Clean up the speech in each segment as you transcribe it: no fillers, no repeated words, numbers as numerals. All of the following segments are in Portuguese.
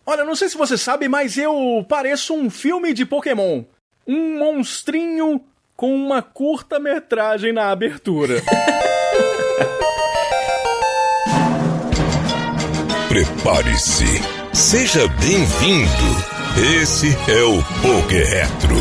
Olha, não sei se você sabe, mas eu pareço um filme de Pokémon. Um monstrinho com uma curta-metragem na abertura. Prepare-se. Seja bem-vindo. Esse é o Poké Retro.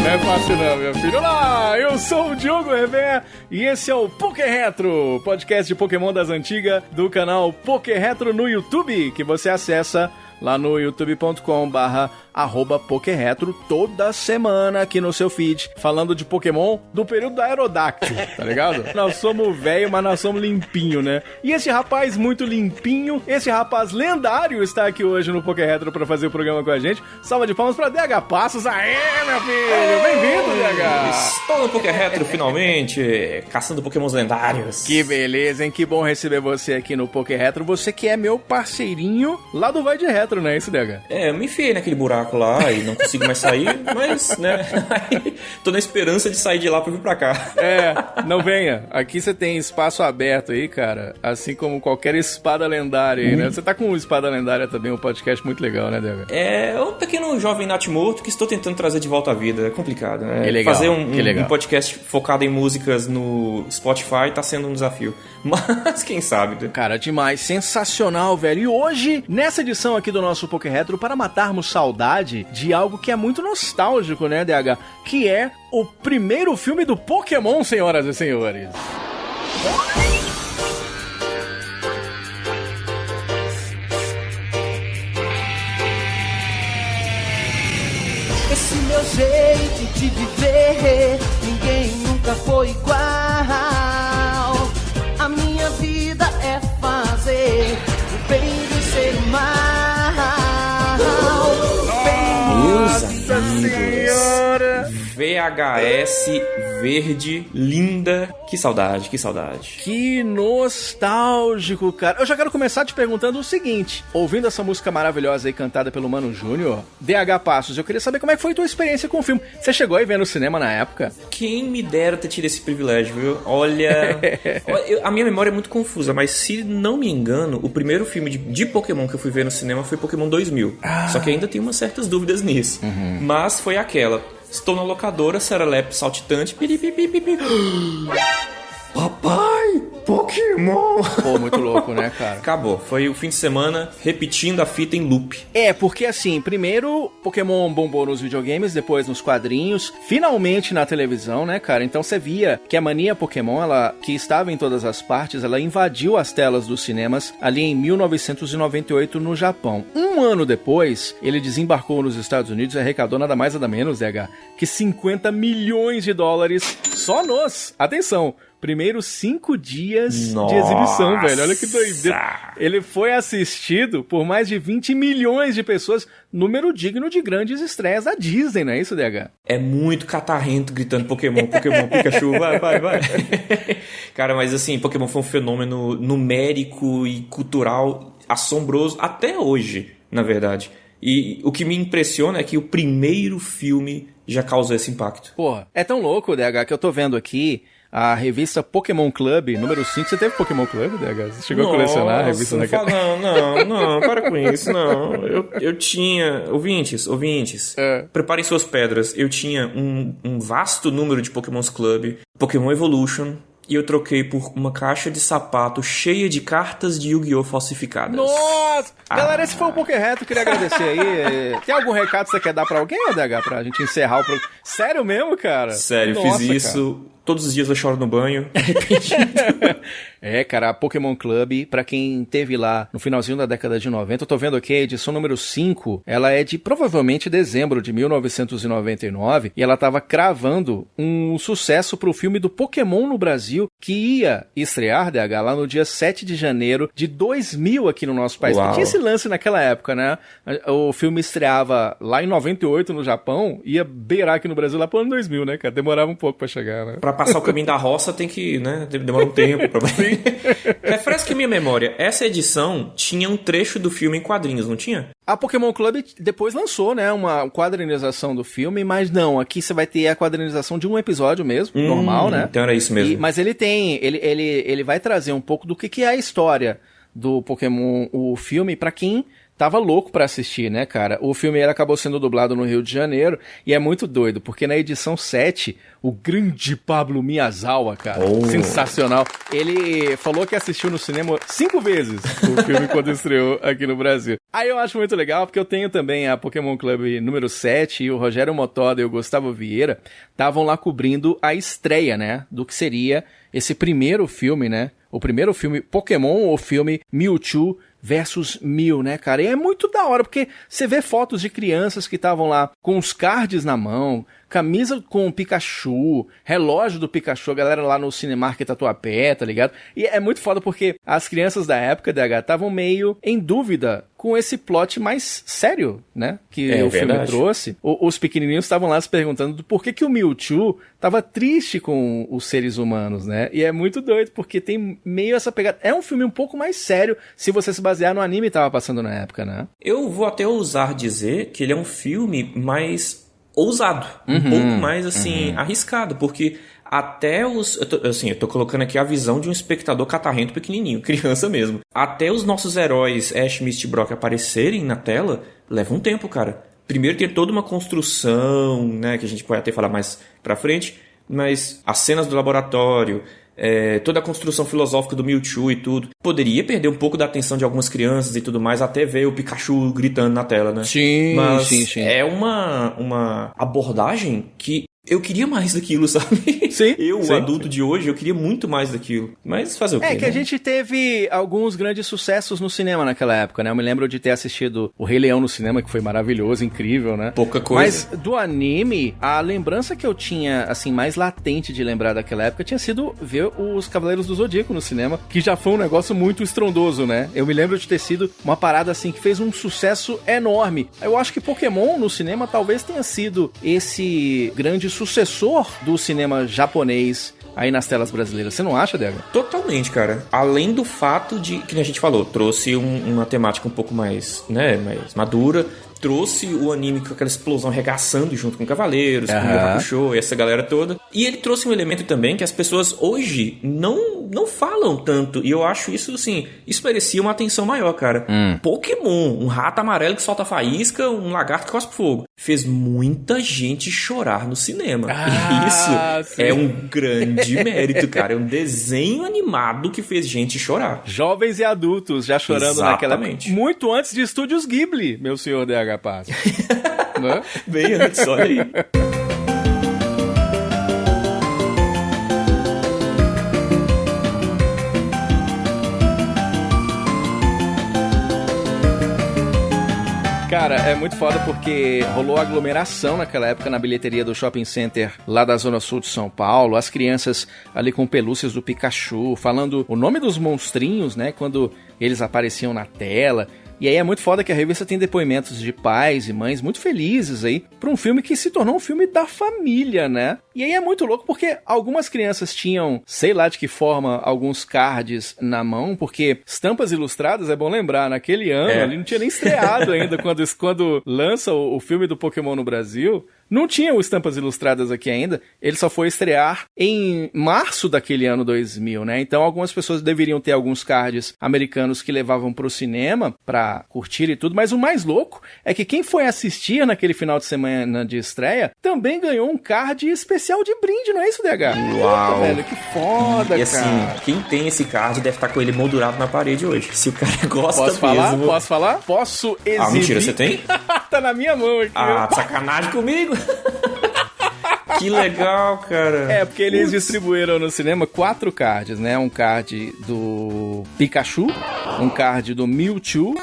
Não é fácil não, meu filho. Olá, eu sou o Diogo Revé e esse é o Poké Retro, podcast de Pokémon das antigas do canal Poké Retro no YouTube, que você acessa lá no youtube.com/pokéretro toda semana aqui no seu feed, falando de Pokémon do período da Aerodactyl, tá ligado? Nós somos velho, mas nós somos limpinho, né? E esse rapaz muito limpinho, esse rapaz lendário está aqui hoje no Poké Retro pra fazer o programa com a gente. Salva de palmas pra DH Passos. Aê, meu filho! Bem-vindo, DH! Estou no Poké Retro finalmente, caçando Pokémons lendários. Que beleza, hein? Que bom receber você aqui no Poké Retro. Você que é meu parceirinho lá do Vai de Retro, não é isso, DH? Eu me enfiei naquele buraco lá e não consigo mais sair, mas, né, tô na esperança de sair de lá pra vir pra cá. Não venha. Aqui você tem espaço aberto aí, cara, assim como qualquer espada lendária aí, né? Você tá com espada lendária também, um podcast muito legal, né, DH? É um pequeno jovem natimorto que estou tentando trazer de volta à vida. É complicado, né? Que legal, fazer um podcast focado em músicas no Spotify tá sendo um desafio. Mas quem sabe, né? Cara, demais. Sensacional, velho. E hoje, nessa edição aqui do nosso Poké Retro, para matarmos saudade de algo que é muito nostálgico, né, DH? Que é o primeiro filme do Pokémon, senhoras e senhores. Esse meu jeito de viver, ninguém nunca foi igual. A minha vida é fazer o bem vencer o mal. Meus amigos, VHS verde, linda. Que saudade, que saudade. Que nostálgico, cara. Eu já quero começar te perguntando o seguinte. Ouvindo essa música maravilhosa aí cantada pelo Mano Júnior, DH Passos, eu queria saber como é que foi a tua experiência com o filme. Você chegou aí ver no cinema na época? Quem me dera ter tido esse privilégio, viu? Olha, a minha memória é muito confusa, mas se não me engano, o primeiro filme de Pokémon que eu fui ver no cinema foi Pokémon 2000. Só que ainda tenho umas certas dúvidas nisso. Mas foi aquela. Estou na locadora, serelepe saltitante. Papai, Pokémon! Pô, muito louco, né, cara? Acabou. Foi o fim de semana repetindo a fita em loop. Porque assim, primeiro Pokémon bombou nos videogames, depois nos quadrinhos, finalmente na televisão, né, cara? Então você via que a mania Pokémon, ela, que estava em todas as partes, ela invadiu as telas dos cinemas ali em 1998 no Japão. Um ano depois, ele desembarcou nos Estados Unidos e arrecadou nada mais nada menos, DH, que 50 milhões de dólares só nos, atenção, primeiros 5 dias de exibição, velho. Olha que doideira. Ele foi assistido por mais de 20 milhões de pessoas, número digno de grandes estreias da Disney, não é isso, DH? É muito catarrento gritando Pokémon, Pokémon, Pikachu, vai. Cara, mas assim, Pokémon foi um fenômeno numérico e cultural assombroso até hoje, na verdade. E o que me impressiona é que o primeiro filme já causou esse impacto. Porra, é tão louco, DH, que eu tô vendo aqui a revista Pokémon Club, número 5. Você teve Pokémon Club, DH? Você chegou a colecionar a revista naquela? Não, para com isso, não. Eu tinha... Ouvintes, preparem suas pedras. Eu tinha um vasto número de Pokémons Club, Pokémon Evolution, e eu troquei por uma caixa de sapato cheia de cartas de Yu-Gi-Oh! Falsificadas. Nossa! Galera, esse foi o Poké Retro, queria agradecer aí. Tem algum recado que você quer dar pra alguém, DH, pra gente encerrar o programa? Sério mesmo, cara? Sério, nossa, fiz isso... Cara. Todos os dias eu choro no banho. Cara, a Pokémon Club, pra quem teve lá no finalzinho da década de 90, eu tô vendo aqui a edição número 5, ela é de provavelmente dezembro de 1999, e ela tava cravando um sucesso pro filme do Pokémon no Brasil, que ia estrear, DH, lá no dia 7 de janeiro de 2000 aqui no nosso país. Tinha esse lance naquela época, né? O filme estreava lá em 98 no Japão, ia beirar aqui no Brasil lá pro ano 2000, né, cara? Demorava um pouco pra chegar, né? Pra passar o caminho da roça tem que, né? Demora um tempo pra... Sim. Refresque minha memória. Essa edição tinha um trecho do filme em quadrinhos, não tinha? A Pokémon Club depois lançou, né, uma quadrinização do filme, mas não, aqui você vai ter a quadrinização de um episódio mesmo, normal, né? Então era isso mesmo. Mas ele vai trazer um pouco do que é a história do Pokémon, o filme, pra quem tava louco pra assistir, né, cara? O filme ele acabou sendo dublado no Rio de Janeiro e é muito doido, porque na edição 7, o grande Pablo Miyazawa, cara, sensacional, ele falou que assistiu no cinema 5 vezes o filme quando estreou aqui no Brasil. Aí eu acho muito legal, porque eu tenho também a Pokémon Club número 7 e o Rogério Motoda e o Gustavo Vieira estavam lá cobrindo a estreia, né, do que seria esse primeiro filme, né? O primeiro filme Pokémon, o filme Mewtwo versus Mew, né, cara? E é muito da hora, porque você vê fotos de crianças que estavam lá com os cards na mão, camisa com o Pikachu, relógio do Pikachu, a galera lá no Cinemark Tatuapé, tá ligado? E é muito foda porque as crianças da época, DH, estavam meio em dúvida com esse plot mais sério, né? Que o filme trouxe. Os pequenininhos estavam lá se perguntando do porquê que o Mewtwo tava triste com os seres humanos, né? E é muito doido, porque tem meio essa pegada. É um filme um pouco mais sério, se você se basear no anime que tava passando na época, né? Eu vou até ousar dizer que ele é um filme mais ousado, um pouco mais, assim, arriscado, porque até os... eu tô colocando aqui a visão de um espectador catarrento pequenininho, criança mesmo. Até os nossos heróis Ash, Misty e Brock aparecerem na tela, leva um tempo, cara. Primeiro tem toda uma construção, né, que a gente pode até falar mais pra frente, mas as cenas do laboratório... toda a construção filosófica do Mewtwo e tudo. Poderia perder um pouco da atenção de algumas crianças e tudo mais, até ver o Pikachu gritando na tela, né? Sim, mas sim. É uma abordagem que eu queria mais daquilo, sabe? Sim. O adulto de hoje, eu queria muito mais daquilo. Mas fazer o quê? É que a gente teve alguns grandes sucessos no cinema naquela época, né? Eu me lembro de ter assistido O Rei Leão no cinema, que foi maravilhoso, incrível, né? Pouca coisa. Mas do anime, a lembrança que eu tinha, assim, mais latente de lembrar daquela época tinha sido ver os Cavaleiros do Zodíaco no cinema, que já foi um negócio muito estrondoso, né? Eu me lembro de ter sido uma parada, assim, que fez um sucesso enorme. Eu acho que Pokémon no cinema talvez tenha sido esse grande sucessor do cinema japonês aí nas telas brasileiras. Você não acha, Dega? Totalmente, cara. Além do fato de, que a gente falou, trouxe uma temática um pouco mais, né, mais madura, trouxe o anime com aquela explosão regaçando junto com Cavaleiros, com o Yu Hakusho e essa galera toda. E ele trouxe um elemento também que as pessoas hoje não falam tanto. E eu acho isso, assim, isso merecia uma atenção maior, cara. Pokémon, um rato amarelo que solta faísca, um lagarto que cospe fogo. Fez muita gente chorar no cinema. E isso é um grande mérito, cara. É um desenho animado que fez gente chorar. Jovens e adultos já chorando naquela época. Muito antes de Estúdios Ghibli, meu senhor DH Paz. Né? Bem antes, olha aí. Cara, é muito foda porque rolou aglomeração naquela época na bilheteria do shopping center lá da Zona Sul de São Paulo. As crianças ali com pelúcias do Pikachu, falando o nome dos monstrinhos, né? Quando eles apareciam na tela. E aí é muito foda que a revista tem depoimentos de pais e mães muito felizes aí pra um filme que se tornou um filme da família, né? E aí é muito louco porque algumas crianças tinham, sei lá de que forma, alguns cards na mão, porque estampas ilustradas, é bom lembrar, naquele ano, ali não tinha nem estreado ainda quando lança o filme do Pokémon no Brasil. Não tinha o Estampas Ilustradas aqui ainda, ele só foi estrear em março daquele ano 2000, né? Então algumas pessoas deveriam ter alguns cards americanos que levavam pro cinema pra curtir e tudo, mas o mais louco é que quem foi assistir naquele final de semana de estreia também ganhou um card especial de brinde, não é isso, DH? Uau! Puta, velho, que foda, e assim, cara. Quem tem esse card deve estar com ele moldurado na parede hoje. Se o cara gosta Posso falar? mesmo... Posso falar? Posso exibir? Ah, mentira, você tem? Tá na minha mão aqui. Ah, sacanagem comigo! Que legal, cara. É, porque eles distribuíram no cinema 4 cards, né? Um card do Pikachu, um card do Mewtwo,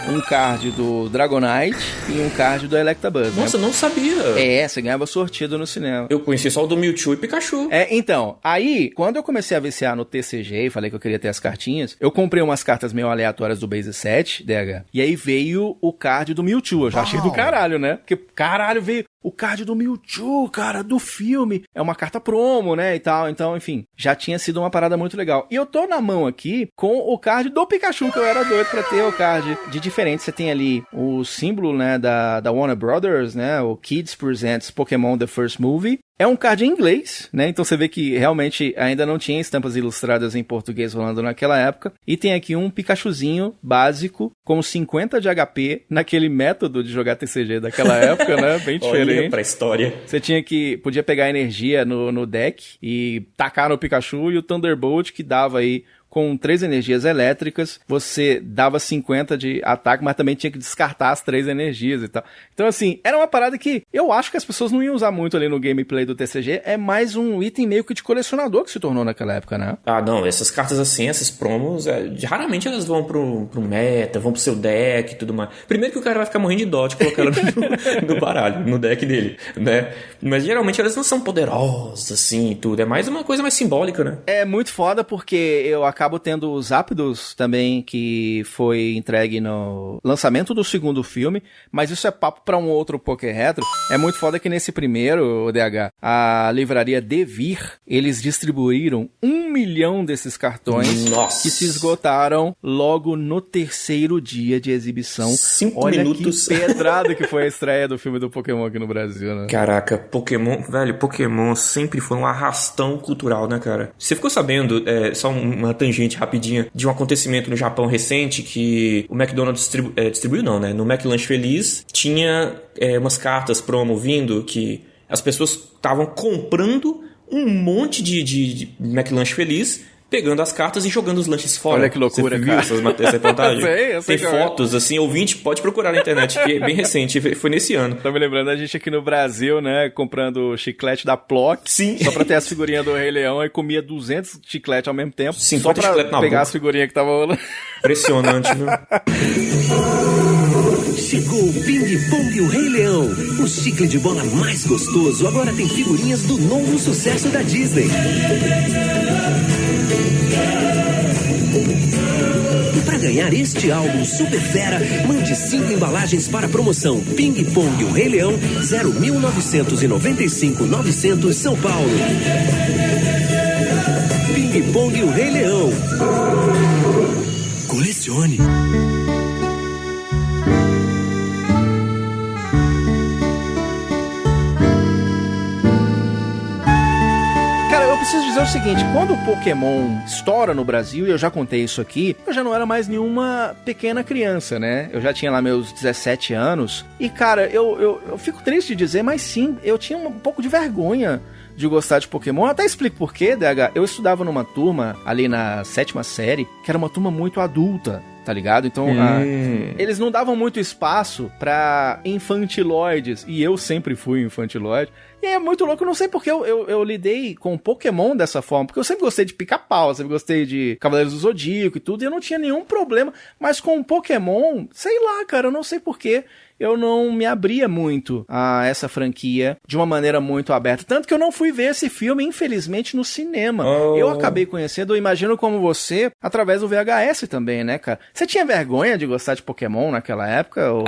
um card do Dragonite e um card do Electabuzz. Nossa, né? Não sabia. Você ganhava sortido no cinema. Eu conheci só o do Mewtwo e Pikachu. Então, aí, quando eu comecei a viciar no TCG e falei que eu queria ter as cartinhas, eu comprei umas cartas meio aleatórias do Base 7, DH, e aí veio o card do Mewtwo. Eu já achei do caralho, né? Porque, caralho, veio o card do Mewtwo, cara, do filme. É uma carta promo, né, e tal. Então, enfim, já tinha sido uma parada muito legal. E eu tô na mão aqui com o card do Pikachu, que eu era doido pra ter o card de diferente. Você tem ali o símbolo, né, da Warner Brothers, né, o Kids Presents Pokémon The First Movie. É um card em inglês, né? Então você vê que realmente ainda não tinha estampas ilustradas em português rolando naquela época. E tem aqui um Pikachuzinho básico com 50 de HP naquele método de jogar TCG daquela época, né? Bem diferente. Olha pra história. Você podia pegar energia no deck e tacar no Pikachu, e o Thunderbolt que dava aí com 3 energias elétricas, você dava 50 de ataque, mas também tinha que descartar as 3 energias e tal. Então, assim, era uma parada que eu acho que as pessoas não iam usar muito ali no gameplay do TCG, é mais um item meio que de colecionador que se tornou naquela época, né? Ah, não, essas cartas assim, essas promos, raramente elas vão pro meta, vão pro seu deck e tudo mais. Primeiro que o cara vai ficar morrendo de dó de colocar ela no baralho, no deck dele, né? Mas geralmente elas não são poderosas, assim, e tudo. É mais uma coisa mais simbólica, né? É muito foda porque eu acabo tendo os Zapdos também, que foi entregue no lançamento do segundo filme, mas isso é papo pra um outro Poké Retro. É muito foda que nesse primeiro, o DH, a livraria Devir, eles distribuíram 1 milhão desses cartões. Nossa. Que se esgotaram logo no 3º dia de exibição. 5 Olha minutos. Que pedrada que foi a estreia do filme do Pokémon aqui no Brasil, né? Caraca, Pokémon sempre foi um arrastão cultural, né, cara? Você ficou sabendo, só uma tangente rapidinha, de um acontecimento no Japão recente que o McDonald's distribuiu não, né? No McLanche Feliz tinha umas cartas promo vindo que as pessoas estavam comprando um monte de McLanche Feliz, pegando as cartas e jogando os lanches fora. Olha que loucura, Você cara. Viu essas reportagens? Eu sei Tem fotos, assim, ouvinte, pode procurar na internet, que é bem recente, foi nesse ano. Tô me lembrando a gente aqui no Brasil, né, comprando chiclete da Plock. Sim. Só pra ter as figurinhas do Rei Leão, e comia 200 chicletes ao mesmo tempo. 50 só pra chiclete na pegar boca. as figurinhas que tava rolando. Impressionante, viu? Chegou o Ping Pong e o Rei Leão. O chicle de bola mais gostoso agora tem figurinhas do novo sucesso da Disney. E para ganhar este álbum super fera, mande 5 embalagens para a promoção Ping Pong e o Rei Leão 01995-900 São Paulo. Ping Pong e o Rei Leão. Colecione. Preciso dizer o seguinte, quando o Pokémon estoura no Brasil, e eu já contei isso aqui, eu já não era mais nenhuma pequena criança, né? Eu já tinha lá meus 17 anos, e cara, eu fico triste de dizer, mas sim, eu tinha um pouco de vergonha de gostar de Pokémon. Eu até explico por quê, DH. Eu estudava numa turma, ali na 7ª série, que era uma turma muito adulta, tá ligado? Então, eles não davam muito espaço pra infantiloides, e eu sempre fui infantiloide. E é muito louco, eu não sei porque eu lidei com Pokémon dessa forma, porque eu sempre gostei de Pica-Pau, sempre gostei de Cavaleiros do Zodíaco e tudo, e eu não tinha nenhum problema, mas com Pokémon, sei lá, cara, eu não sei porquê, eu não me abria muito a essa franquia de uma maneira muito aberta. Tanto que eu não fui ver esse filme, infelizmente, no cinema. Eu acabei conhecendo, eu imagino como você, através do VHS também, né, cara? Você tinha vergonha de gostar de Pokémon naquela época? Ou...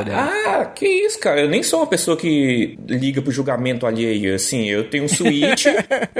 que isso, cara. Eu nem sou uma pessoa que liga pro julgamento alheio. Assim, eu tenho um Switch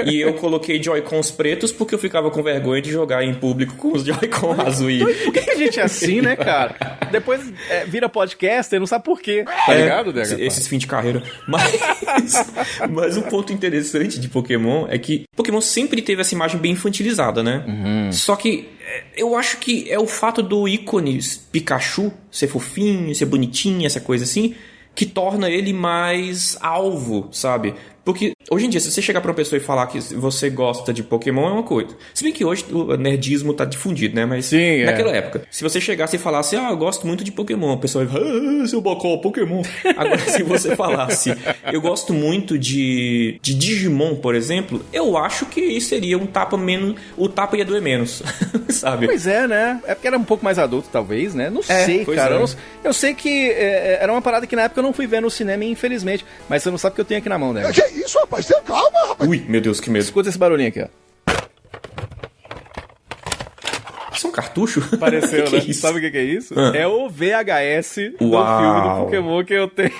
e eu coloquei Joy-Cons pretos porque eu ficava com vergonha de jogar em público com os Joy-Con azuis. Por que a gente é assim, né, cara? Depois vira podcast e não sabe por quê. Tá ligado, DH? Esses fim de carreira. Mas um ponto interessante de Pokémon é que Pokémon sempre teve essa imagem bem infantilizada, né? Só que eu acho que é o fato do ícone Pikachu ser fofinho, ser bonitinho, essa coisa assim, que torna ele mais alvo, sabe? Porque hoje em dia, se você chegar pra uma pessoa e falar que você gosta de Pokémon, é uma coisa. Se bem que hoje o nerdismo tá difundido, né? Mas sim, naquela época, se você chegasse e falasse, eu gosto muito de Pokémon, a pessoa vai falar, seu bocó, Pokémon. Agora, se você falasse, eu gosto muito de Digimon, por exemplo, eu acho que seria um tapa menos, o tapa ia doer menos, sabe? Pois é, né? É porque era um pouco mais adulto, talvez, né? Não sei, cara. Eu sei que era uma parada que na época eu não fui ver no cinema, infelizmente. Mas você não sabe o que eu tenho aqui na mão, né? Que isso, rapaz? Tenha calma, rapaz. Ui, meu Deus, que medo. Escuta esse barulhinho aqui, ó. Isso é um cartucho? Pareceu, né? Isso? Sabe o que é isso? É o VHS do filme do Pokémon que eu tenho.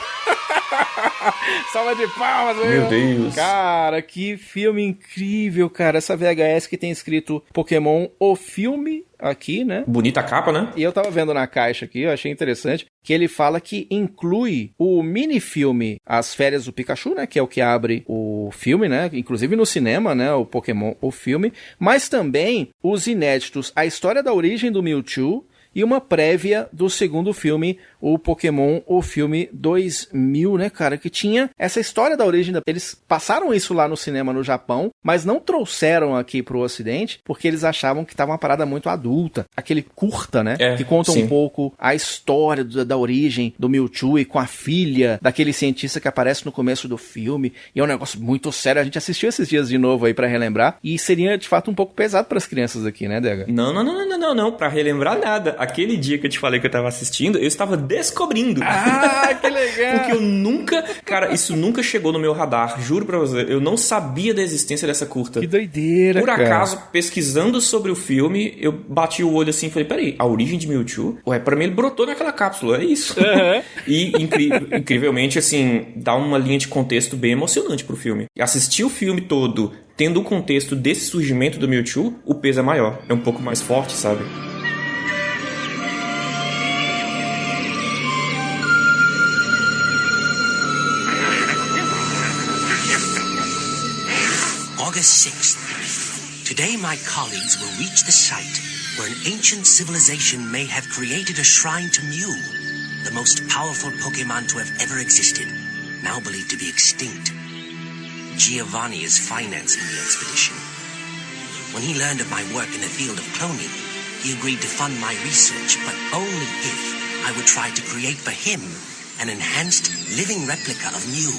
Salva de palmas, Meu Deus. Cara, que filme incrível, cara. Essa VHS que tem escrito Pokémon, o filme aqui, né? Bonita a capa, né? E eu tava vendo na caixa aqui, eu achei interessante, que ele fala que inclui o minifilme As Férias do Pikachu, né? Que é o que abre o filme, né? Inclusive no cinema, né? O Pokémon, o filme. Mas também os inéditos A História da Origem do Mewtwo e uma prévia do segundo filme, o Pokémon, o filme 2000, né, cara? Que tinha essa história da origem. Eles passaram isso lá no cinema no Japão, mas não trouxeram aqui pro Ocidente, porque eles achavam que tava uma parada muito adulta. Aquele curta, né? Que conta um pouco a história da origem do Mewtwo e com a filha daquele cientista que aparece no começo do filme. E é um negócio muito sério. A gente assistiu esses dias de novo aí pra relembrar. E seria, de fato, um pouco pesado pras crianças aqui, né, DH? Não. Pra relembrar nada. Aquele dia que eu te falei que eu tava assistindo, eu estava descobrindo. Ah, que legal! Porque eu nunca... Cara, isso nunca chegou no meu radar. Juro pra você. Eu não sabia da existência dessa curta. Que doideira, Por cara. acaso, pesquisando sobre o filme, eu bati o olho assim e falei, peraí, a origem de Mewtwo? Ué, pra mim ele brotou naquela cápsula, é isso. Uhum. E incrivelmente, assim, dá uma linha de contexto bem emocionante pro filme. Assistir o filme todo, tendo o contexto desse surgimento do Mewtwo, o peso é maior. É um pouco mais forte, sabe? August 6th. Today my colleagues will reach the site where an ancient civilization may have created a shrine to Mew, the most powerful Pokemon to have ever existed, now believed to be extinct. Giovanni is financing the expedition. When he learned of my work in the field of cloning, he agreed to fund my research, but only if I would try to create for him an enhanced living replica of Mew.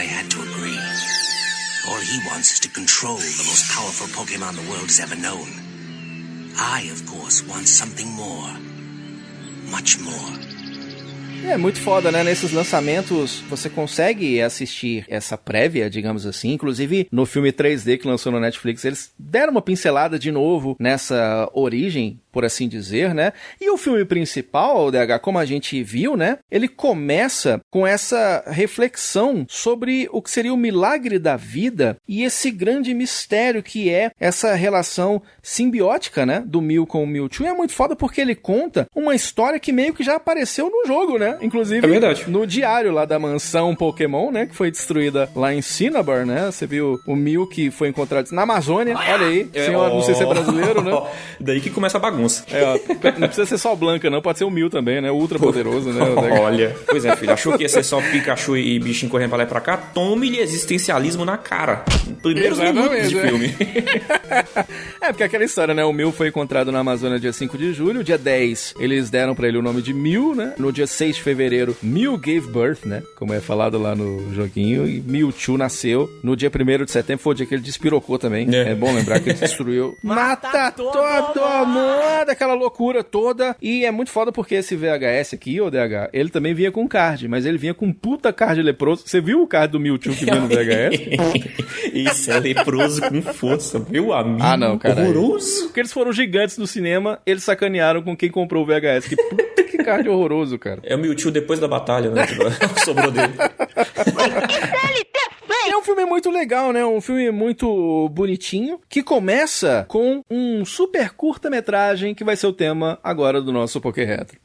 I had to agree. All he wants is to control the most powerful Pokemon the world has ever known. I, of course, want something more. Much more. É muito foda, né? Nesses lançamentos você consegue assistir essa prévia, digamos assim. Inclusive no filme 3D que lançou no Netflix, eles deram uma pincelada de novo nessa origem, por assim dizer, né? E o filme principal, o DH, como a gente viu, né? Ele começa com essa reflexão sobre o que seria o milagre da vida e esse grande mistério que é essa relação simbiótica, né? Do Mew com o Mewtwo. E é muito foda porque ele conta uma história que meio que já apareceu no jogo, né? Inclusive, é verdade. No diário lá da mansão Pokémon, né? Que foi destruída lá em Cinnabar, né? Você viu o Mew que foi encontrado na Amazônia. Olha aí, senhor, não sei se é brasileiro, né? Daí que começa a bagunça. Não precisa ser só Blanca, não. Pode ser o Mew também, né? Ultra poderoso, né? Olha. Pois é, filho. Achou que ia ser só Pikachu e bichinho correndo pra lá e pra cá? Tome-lhe existencialismo na cara. Primeiros minutos de filme. Porque aquela história, né? O Mew foi encontrado na Amazônia dia 5 de julho. Dia 10, eles deram pra ele o nome de Mew, né? No dia 6 de fevereiro, Mew gave birth, né? Como é falado lá no joguinho. E Mewtwo nasceu. No dia 1º de setembro foi o dia que ele despirocou também. É bom lembrar que ele destruiu. Mata todo mundo! Aquela loucura toda. E é muito foda porque esse VHS aqui, o DH, ele também vinha com card, mas ele vinha com um puta card leproso. Você viu o card do Mewtwo que vinha no VHS? Isso é leproso com força, meu amigo. Ah, não, cara. Horroroso. Porque eles foram gigantes no cinema, eles sacanearam com quem comprou o VHS. Que puta que card horroroso, cara. É o Mewtwo depois da batalha, né? Sobrou dele. É um filme muito legal, né? Um filme muito bonitinho, que começa com um super curta-metragem que vai ser o tema agora do nosso Poké Retro.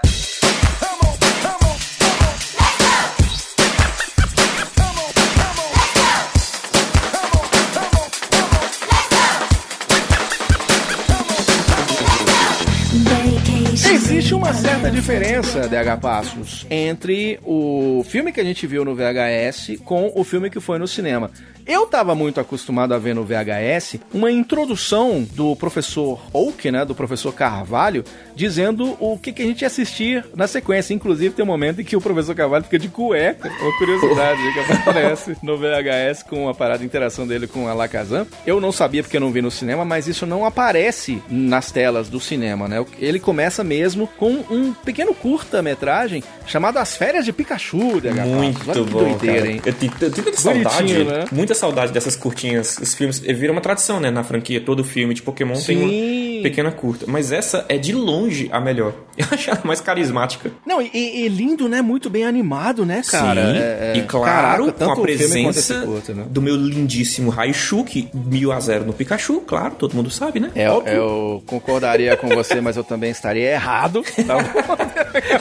Existe uma certa diferença, DH Passos, entre o filme que a gente viu no VHS com o filme que foi no cinema. Eu tava muito acostumado a ver no VHS uma introdução do professor Oak, né, do professor Carvalho, dizendo o que a gente ia assistir na sequência. Inclusive tem um momento em que o professor Carvalho fica de cueca, uma curiosidade que aparece no VHS com a parada de interação dele com a Alakazam. Eu não sabia porque eu não vi no cinema, mas isso não aparece nas telas do cinema, né? Ele começa mesmo com um pequeno curta-metragem chamado As Férias de Pikachu, DH. Muito Olha que bom, doideira, cara. hein? Eu tenho tanta saudade, né? muita saudade dessas curtinhas. Os filmes viram uma tradição, né, na franquia. Todo filme de Pokémon Sim. pequena curta. Mas essa é de longe a melhor. Eu acho ela mais carismática. Não, e lindo, né? Muito bem animado, né, cara? Sim. E claro, Caraca, com a presença curta, né? do meu lindíssimo Raichu, que 1000-0 no Pikachu, claro, todo mundo sabe, né? Eu concordaria com você, mas eu também estaria errado. Tá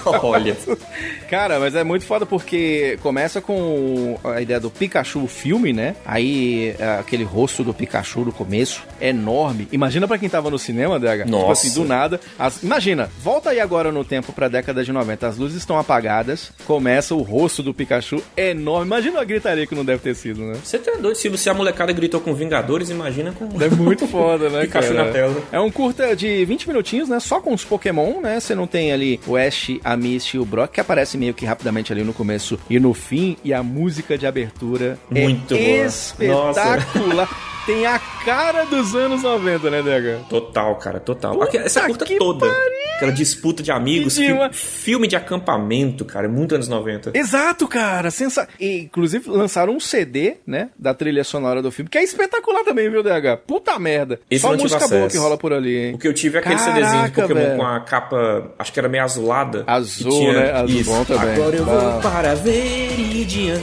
bom? Olha. Cara, mas é muito foda porque começa com a ideia do Pikachu filme, né? Aí aquele rosto do Pikachu no começo, enorme. Imagina pra quem tava no cinema, DH. Nossa. Tipo assim, do nada. Imagina, volta aí agora no tempo pra década de 90. As luzes estão apagadas, começa o rosto do Pikachu enorme. Imagina a gritaria que não deve ter sido, né? Você tá doido? Se a molecada gritou com Vingadores, imagina com... É muito foda, né, Pikachu cara? na tela. É um curta de 20 minutinhos, né? Só com os Pokémon, né? Você não tem ali o Ash, a Misty e o Brock, que aparece meio que rapidamente ali no começo e no fim. E a música de abertura muito é boa. espetacular. Tem a cara dos anos 90, né, DH? Total, cara, total. Essa curta toda. Aquela disputa de amigos, filme de acampamento, cara, muito anos 90. Exato, cara. E, inclusive, lançaram um CD, né, da trilha sonora do filme, que é espetacular também, viu, DH? Puta merda. Esse só não tive música boa acesso. que rola por ali, hein? O que eu tive é aquele CDzinho de Pokémon com a capa, acho que era meio azulada. Azul, né? Azul bom também. Agora eu vou para Veridian.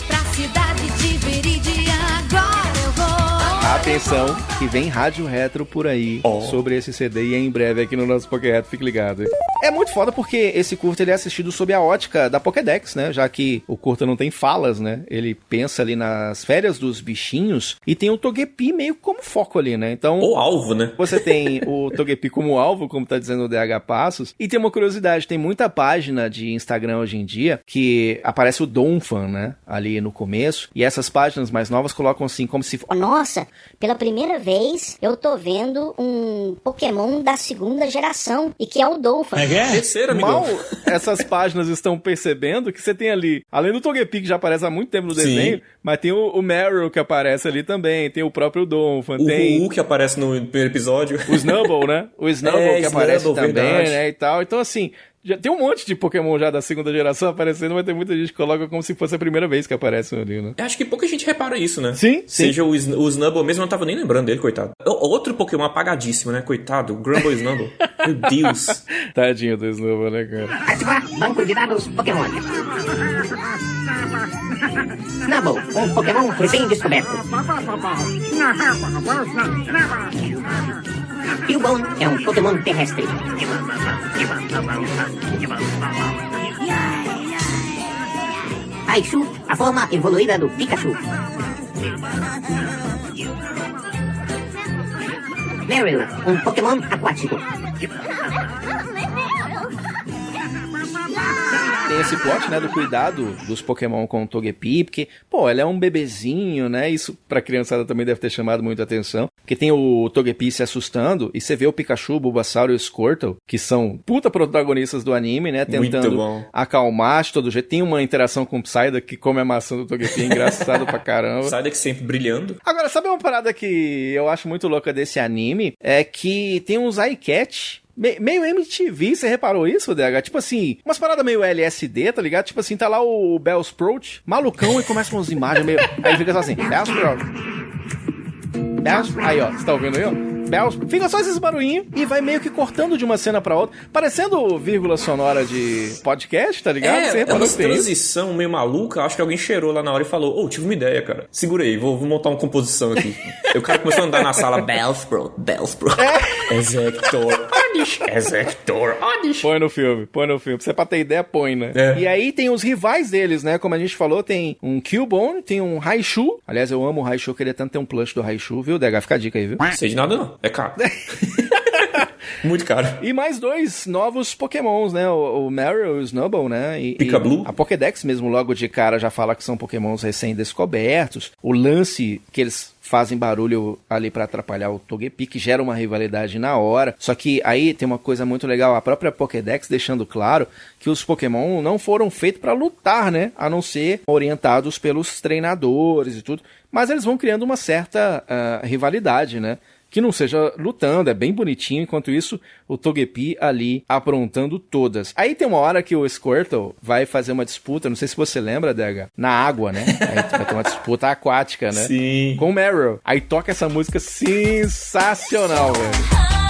Pra cidade de Veridian, agora eu vou. Atenção, que vem Rádio Retro por aí sobre esse CD e em breve aqui no nosso Pokéretro, fique ligado. É muito foda porque esse curta ele é assistido sob a ótica da Pokédex, né? Já que o curta não tem falas, né? Ele pensa ali nas férias dos bichinhos e tem o Togepi meio como foco ali, né? Então, ou alvo, né? Você tem o Togepi como alvo, como tá dizendo o DH Passos. E tem uma curiosidade, tem muita página de Instagram hoje em dia que aparece o Donphan, né? Ali no começo. E essas páginas mais novas colocam assim como se... Nossa, pela primeira vez eu tô vendo um Pokémon da segunda geração e que é o Donphan. Terceira, amigão. Mal essas páginas estão percebendo que você tem ali, além do Togepi que já aparece há muito tempo no desenho, mas tem o Meryl que aparece ali também, tem o próprio Donphan, tem... O que aparece no primeiro episódio. O Snubbull, né? O Snubbull que aparece também, verdade. né, e tal. Então, assim, já tem um monte de Pokémon já da segunda geração aparecendo, mas tem muita gente que coloca como se fosse a primeira vez que aparece ali, né? Eu acho que pouca gente repara isso, né? Sim, Seja o Snubbull mesmo, eu não tava nem lembrando dele, coitado. Outro Pokémon apagadíssimo, né? Coitado, o Grumble Snubbull. Meu Deus. Tadinho do Snubbull, né, cara? Ativar banco de dados Pokémon. Snubbull, um Pokémon recém-descoberto. Cubone é um Pokémon terrestre. Raichu, a forma evoluída do Pikachu. Meryl, um Pokémon aquático. Tem esse plot, né, do cuidado dos Pokémon com o Togepi, porque, pô, ele é um bebezinho, né, isso pra criançada também deve ter chamado muita atenção, porque tem o Togepi se assustando, e você vê o Pikachu, o Bulbasaur e o Squirtle, que são puta protagonistas do anime, né, tentando acalmar de todo jeito. Tem uma interação com o Psyduck que come a maçã do Togepi, engraçado pra caramba. Psyduck sempre brilhando. Agora, sabe uma parada que eu acho muito louca desse anime? É que tem uns iCatch meio MTV, você reparou isso, DH? Tipo assim, umas paradas meio LSD, tá ligado? Tipo assim, tá lá o Bellsprout, malucão, e começa com umas imagens meio... Aí fica só assim, Bellsprout. Aí, ó, você tá ouvindo aí, ó? Fica só esses barulhinhos e vai meio que cortando de uma cena pra outra, parecendo vírgula sonora de podcast, tá ligado? É uma transição meio maluca. Acho que alguém cheirou lá na hora e falou: tive uma ideia, cara. Segura aí, vou montar uma composição aqui. Aí o cara começou a andar na sala. Bellsprout. Exector Oddish. Põe no filme. Pra você pra ter ideia, põe, né? E aí tem os rivais deles, né? Como a gente falou, tem um Cubone, tem um Raichu. Aliás, eu amo o Raichu, queria tanto ter um plush do Raichu, viu, DH? Fica a dica aí, viu? Não sei de nada, não. É caro. Muito caro. E mais 2 novos Pokémons, né? O Meryl e o Snubbull, né? Pikablue. A Pokédex mesmo logo de cara já fala que são Pokémons recém-descobertos. O lance que eles fazem barulho ali pra atrapalhar o Togepi, que gera uma rivalidade na hora. Só que aí tem uma coisa muito legal, a própria Pokédex deixando claro que os Pokémon não foram feitos pra lutar, né? A não ser orientados pelos treinadores e tudo. Mas eles vão criando uma certa rivalidade, né? Que não seja lutando, é bem bonitinho. Enquanto isso, o Togepi ali aprontando todas. Aí tem uma hora que o Squirtle vai fazer uma disputa, não sei se você lembra, DH, na água, né? Aí vai ter uma disputa aquática, né? Sim. Com o Meryl. Aí toca essa música sensacional, velho.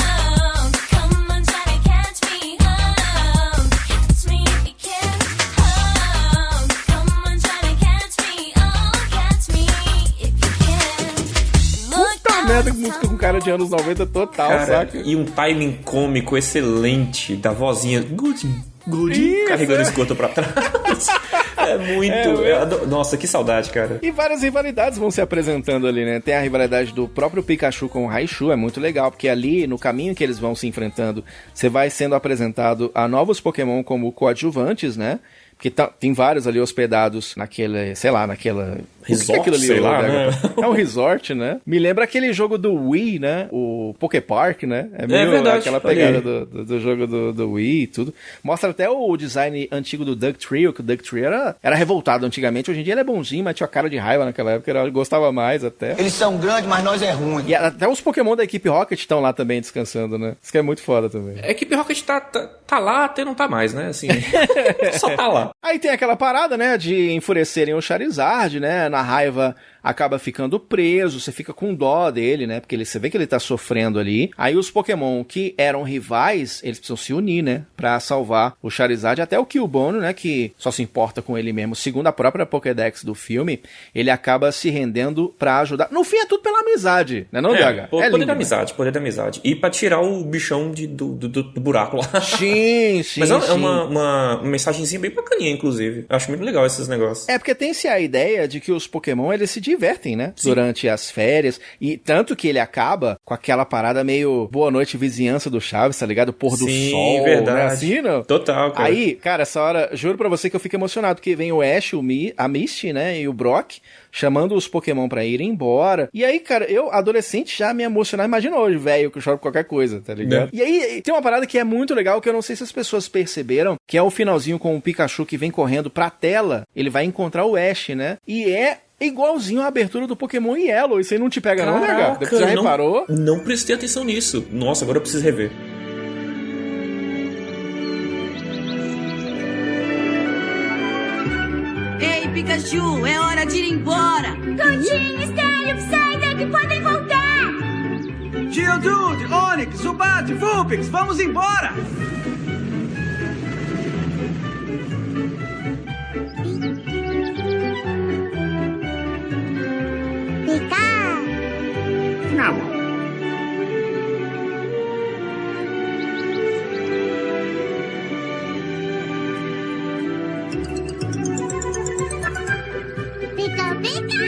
de anos 90 total, cara, saca? E um timing cômico excelente da vozinha. Good, carregando esgoto pra trás. É muito... Nossa, que saudade, cara. E várias rivalidades vão se apresentando ali, né? Tem a rivalidade do próprio Pikachu com o Raichu, é muito legal, porque ali, no caminho que eles vão se enfrentando, você vai sendo apresentado a novos Pokémon como coadjuvantes, né? Porque tem vários ali hospedados naquele, sei lá, naquela... Resort, aquilo ali, sei lá, né? É um resort, né? Me lembra aquele jogo do Wii, né? O Poké Park, né? É meio verdade, aquela pegada do jogo do Wii e tudo. Mostra até o design antigo do Dugtrio, que o Dugtrio era revoltado antigamente. Hoje em dia ele é bonzinho, mas tinha cara de raiva naquela época. Ele gostava mais até. Eles são grandes, mas nós é ruim. E até os Pokémon da equipe Rocket estão lá também descansando, né? Isso que é muito foda também. A equipe Rocket tá lá, até não tá mais, né? Assim, só tá lá. Aí tem aquela parada, né, de enfurecerem o Charizard, né, na raiva acaba ficando preso, você fica com dó dele, né, porque você vê que ele tá sofrendo ali. Aí os Pokémon que eram rivais, eles precisam se unir, né, pra salvar o Charizard, até o Killbone, né, que só se importa com ele mesmo. Segundo a própria Pokédex do filme, ele acaba se rendendo pra ajudar. No fim é tudo pela amizade, né, não, DH? Poder da amizade, poder da amizade. E pra tirar o bichão do buraco lá. Sim. Mas é uma mensagenzinha bem bacaninha, inclusive. Eu acho muito legal esses negócios. É, porque tem-se a ideia de que os Pokémon, eles se divertem, né? Sim. Durante as férias. E tanto que ele acaba com aquela parada meio boa noite vizinhança do Chaves, tá ligado? Pôr do sol, verdade. Né? Assim, não? Total, cara. Aí, cara, essa hora, juro pra você que eu fico emocionado, porque vem o Ash, a Misty, né? E o Brock, chamando os Pokémon pra irem embora. E aí, cara, eu, adolescente, já me emocionava. Imagina hoje, velho, que eu choro por qualquer coisa, tá ligado? E aí, tem uma parada que é muito legal, que eu não sei se as pessoas perceberam, que é o finalzinho com o Pikachu que vem correndo pra tela, ele vai encontrar o Ash, né? E é igualzinho a abertura do Pokémon Yellow. Isso aí não te pega. Caraca, não, né, cara? Você já reparou? Não prestei atenção nisso. Nossa, agora eu preciso rever. Ei, Pikachu, é hora de ir embora. Continue, Stélio, Psyduck, podem voltar. Geodude, Onix, Zubat, Vulpix, vamos embora. Não. Pica, pica!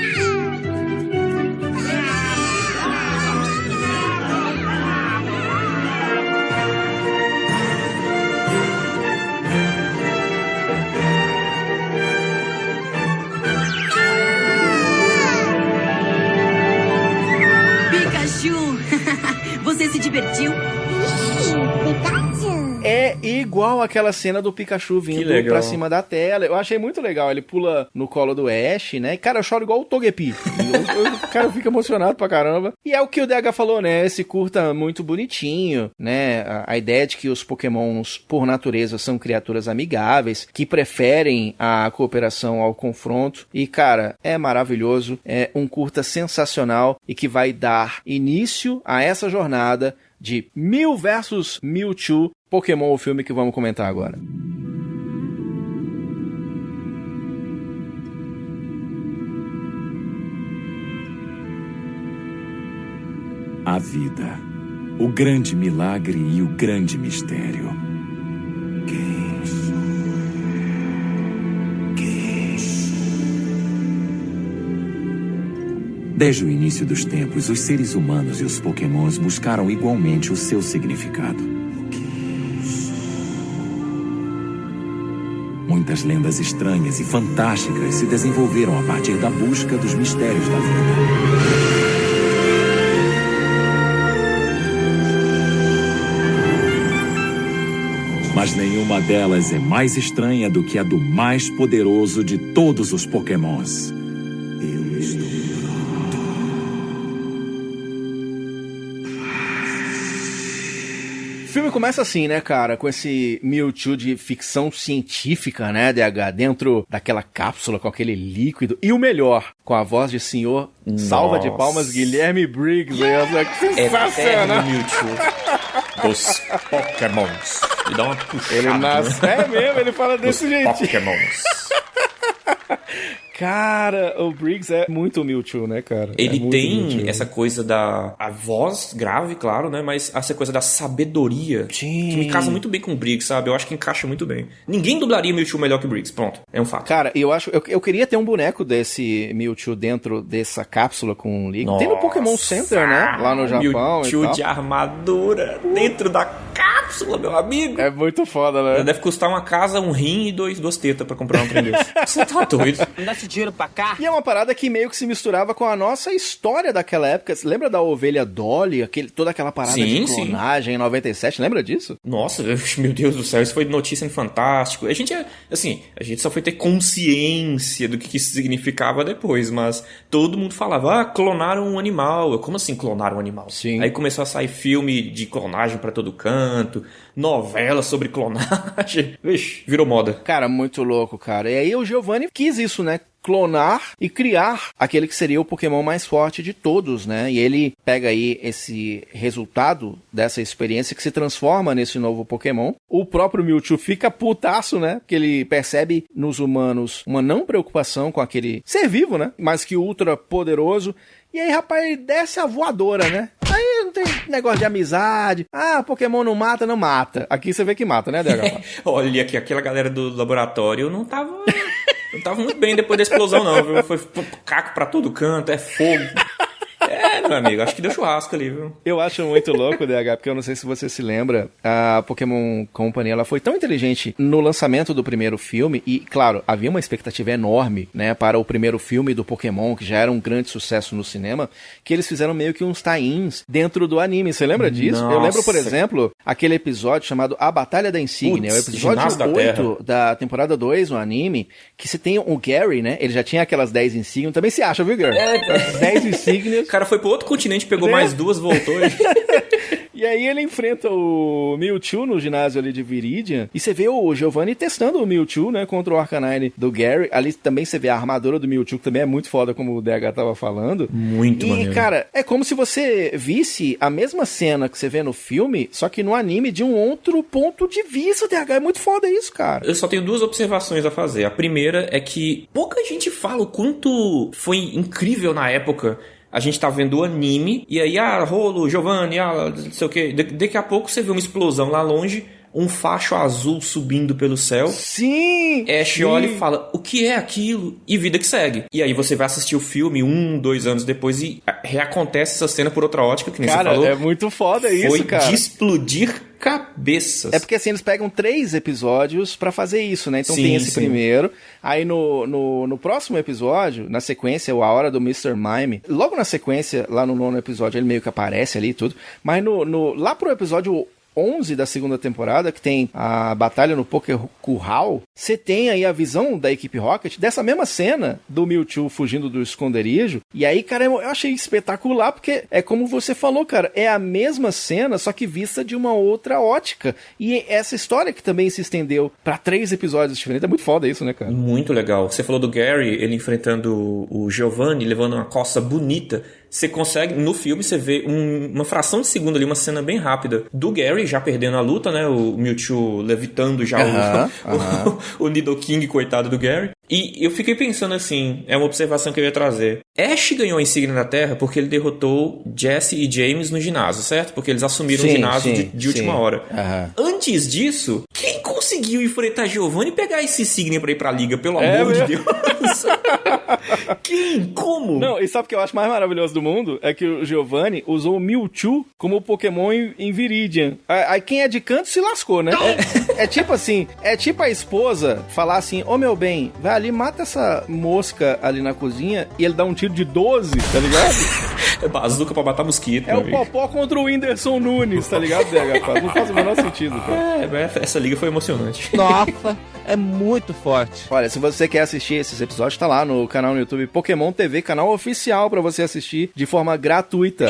Você se divertiu? É igual aquela cena do Pikachu vindo pra cima da tela. Eu achei muito legal. Ele pula no colo do Ash, né? E, cara, eu choro igual o Togepi. Cara, eu fico emocionado pra caramba. E é o que o DH falou, né? Esse curta muito bonitinho, né? A ideia de que os Pokémons, por natureza, são criaturas amigáveis, que preferem a cooperação ao confronto. E, cara, é maravilhoso. É um curta sensacional e que vai dar início a essa jornada de Mew vs Mewtwo, Pokémon, o filme que vamos comentar agora. A vida, o grande milagre e o grande mistério. Quem sou? Desde o início dos tempos, os seres humanos e os Pokémons buscaram igualmente o seu significado. Muitas lendas estranhas e fantásticas se desenvolveram a partir da busca dos mistérios da vida. Mas nenhuma delas é mais estranha do que a do mais poderoso de todos os Pokémons. Eu estou pronto. O filme começa assim, né, cara? Com esse Mewtwo de ficção científica, né, DH? Dentro daquela cápsula com aquele líquido. E o melhor, com a voz de senhor salva de palmas Guilherme Briggs. Que sensacional! Mewtwo dos Pokémons. E dá uma puxada. Ele nasce... É mesmo, ele fala desse jeito. Pokémons. Cara, o Briggs é muito Mewtwo, né, cara? Ele tem essa coisa a voz grave, claro, né? Mas essa coisa da sabedoria. Sim. Que me casa muito bem com o Briggs, sabe? Eu acho que encaixa muito bem. Ninguém dublaria Mewtwo melhor que o Briggs, pronto. É um fato. Cara, eu queria ter um boneco desse Mewtwo dentro dessa cápsula com o líquido. Tem no Pokémon Center, né? Lá no Japão Mewtwo e tal. de armadura dentro da cápsula, meu amigo. É muito foda, né? Deve custar uma casa, um rim e duas tetas pra comprar um trem desse. Você tá doido? Não dá esse dinheiro pra cá. E é uma parada que meio que se misturava com a nossa história daquela época. Você lembra da ovelha Dolly? Toda aquela parada de clonagem em 97, lembra disso? Nossa, meu Deus do céu, isso foi notícia no Fantástico. A gente só foi ter consciência do que isso significava depois, mas todo mundo falava, clonaram um animal. Como assim clonaram um animal? Sim. Aí começou a sair filme de clonagem pra todo canto, novela sobre clonagem. Vixe, virou moda. Cara, muito louco, cara. E aí o Giovanni quis isso, né? Clonar e criar aquele que seria o Pokémon mais forte de todos, né? E ele pega aí esse resultado dessa experiência que se transforma nesse novo Pokémon. O próprio Mewtwo fica putaço, né? Porque ele percebe nos humanos uma não preocupação com aquele ser vivo, né? Mas que ultra poderoso. E aí, rapaz, ele desce a voadora, né? Aí não tem negócio de amizade. Pokémon não mata, não mata. Aqui você vê que mata, né, DH? Olha aqui, aquela galera do laboratório não tava muito bem depois da explosão, não, viu? Foi caco pra todo canto, é fogo. Meu amigo, acho que deu churrasco ali, viu? Eu acho muito louco, DH, porque eu não sei se você se lembra, a Pokémon Company, ela foi tão inteligente no lançamento do primeiro filme, e, claro, havia uma expectativa enorme, né, para o primeiro filme do Pokémon, que já era um grande sucesso no cinema, que eles fizeram meio que uns tie-ins dentro do anime. Você lembra disso? Nossa. Eu lembro, por exemplo, aquele episódio chamado A Batalha da Insígnia, o episódio 8 da temporada 2 no anime, que você tem o Gary, né, ele já tinha aquelas 10 insígnias, também se acha, viu, Gary? 10 insígnias. O cara foi pro outro continente, pegou mais duas, voltou. E aí ele enfrenta o Mewtwo no ginásio ali de Viridian. E você vê o Giovanni testando o Mewtwo, né, contra o Arcanine do Gary. Ali também você vê a armadura do Mewtwo, que também é muito foda, como o DH tava falando. Muito maneiro. E, cara, é como se você visse a mesma cena que você vê no filme, só que no anime de um outro ponto de vista, DH. É muito foda isso, cara. Eu só tenho duas observações a fazer. A primeira é que pouca gente fala o quanto foi incrível na época. A gente tá vendo o anime, e aí, rolo, Giovanni, não sei o que. Daqui a pouco você vê uma explosão lá longe, um facho azul subindo pelo céu. Sim! Ash olha e fala, o que é aquilo? E vida que segue. E aí você vai assistir o filme 2 anos depois e reacontece essa cena por outra ótica, que nem cara, você falou. É muito foda isso, cara. Foi de explodir cabeças. É porque assim, eles pegam 3 episódios pra fazer isso, né? Então tem esse primeiro. Aí no próximo episódio, na sequência, A Hora do Mr. Mime, logo na sequência, lá no 9º episódio, ele meio que aparece ali e tudo. Mas lá pro episódio 11 da segunda temporada, que tem a batalha no Poké Curral, você tem aí a visão da equipe Rocket dessa mesma cena do Mewtwo fugindo do esconderijo. E aí, cara, eu achei espetacular, porque é como você falou, cara, é a mesma cena, só que vista de uma outra ótica. E essa história que também se estendeu pra 3 episódios diferentes, é muito foda isso, né, cara? Muito legal. Você falou do Gary, ele enfrentando o Giovanni, levando uma coça bonita. Você consegue, no filme, você vê uma fração de segundo ali, uma cena bem rápida do Gary já perdendo a luta, né? O Mewtwo levitando já o Nidoking, coitado do Gary. E eu fiquei pensando assim, é uma observação que eu ia trazer. Ash ganhou a insígnia da Terra porque ele derrotou Jesse e James no ginásio, certo? Porque eles assumiram o ginásio de última hora. Antes disso, quem conseguiu enfrentar Giovanni e pegar esse insígnia pra ir pra liga, pelo amor de Deus? Quem? Como? Não, e sabe o que eu acho mais maravilhoso do mundo? É que o Giovanni usou o Mewtwo como Pokémon em Viridian. Aí quem é de canto se lascou, né? É tipo assim, é tipo a esposa falar assim, ô meu bem, vai ali, mata essa mosca ali na cozinha, e ele dá um tiro de 12, tá ligado? É bazuca pra matar mosquito. É o Popó contra o Whindersson Nunes, tá ligado, DH? Não faz o menor sentido, cara. Essa liga foi emocionante. Nossa, é muito forte. Olha, se você quer assistir esses episódios, tá lá no canal no YouTube Pokémon TV, canal oficial pra você assistir de forma gratuita.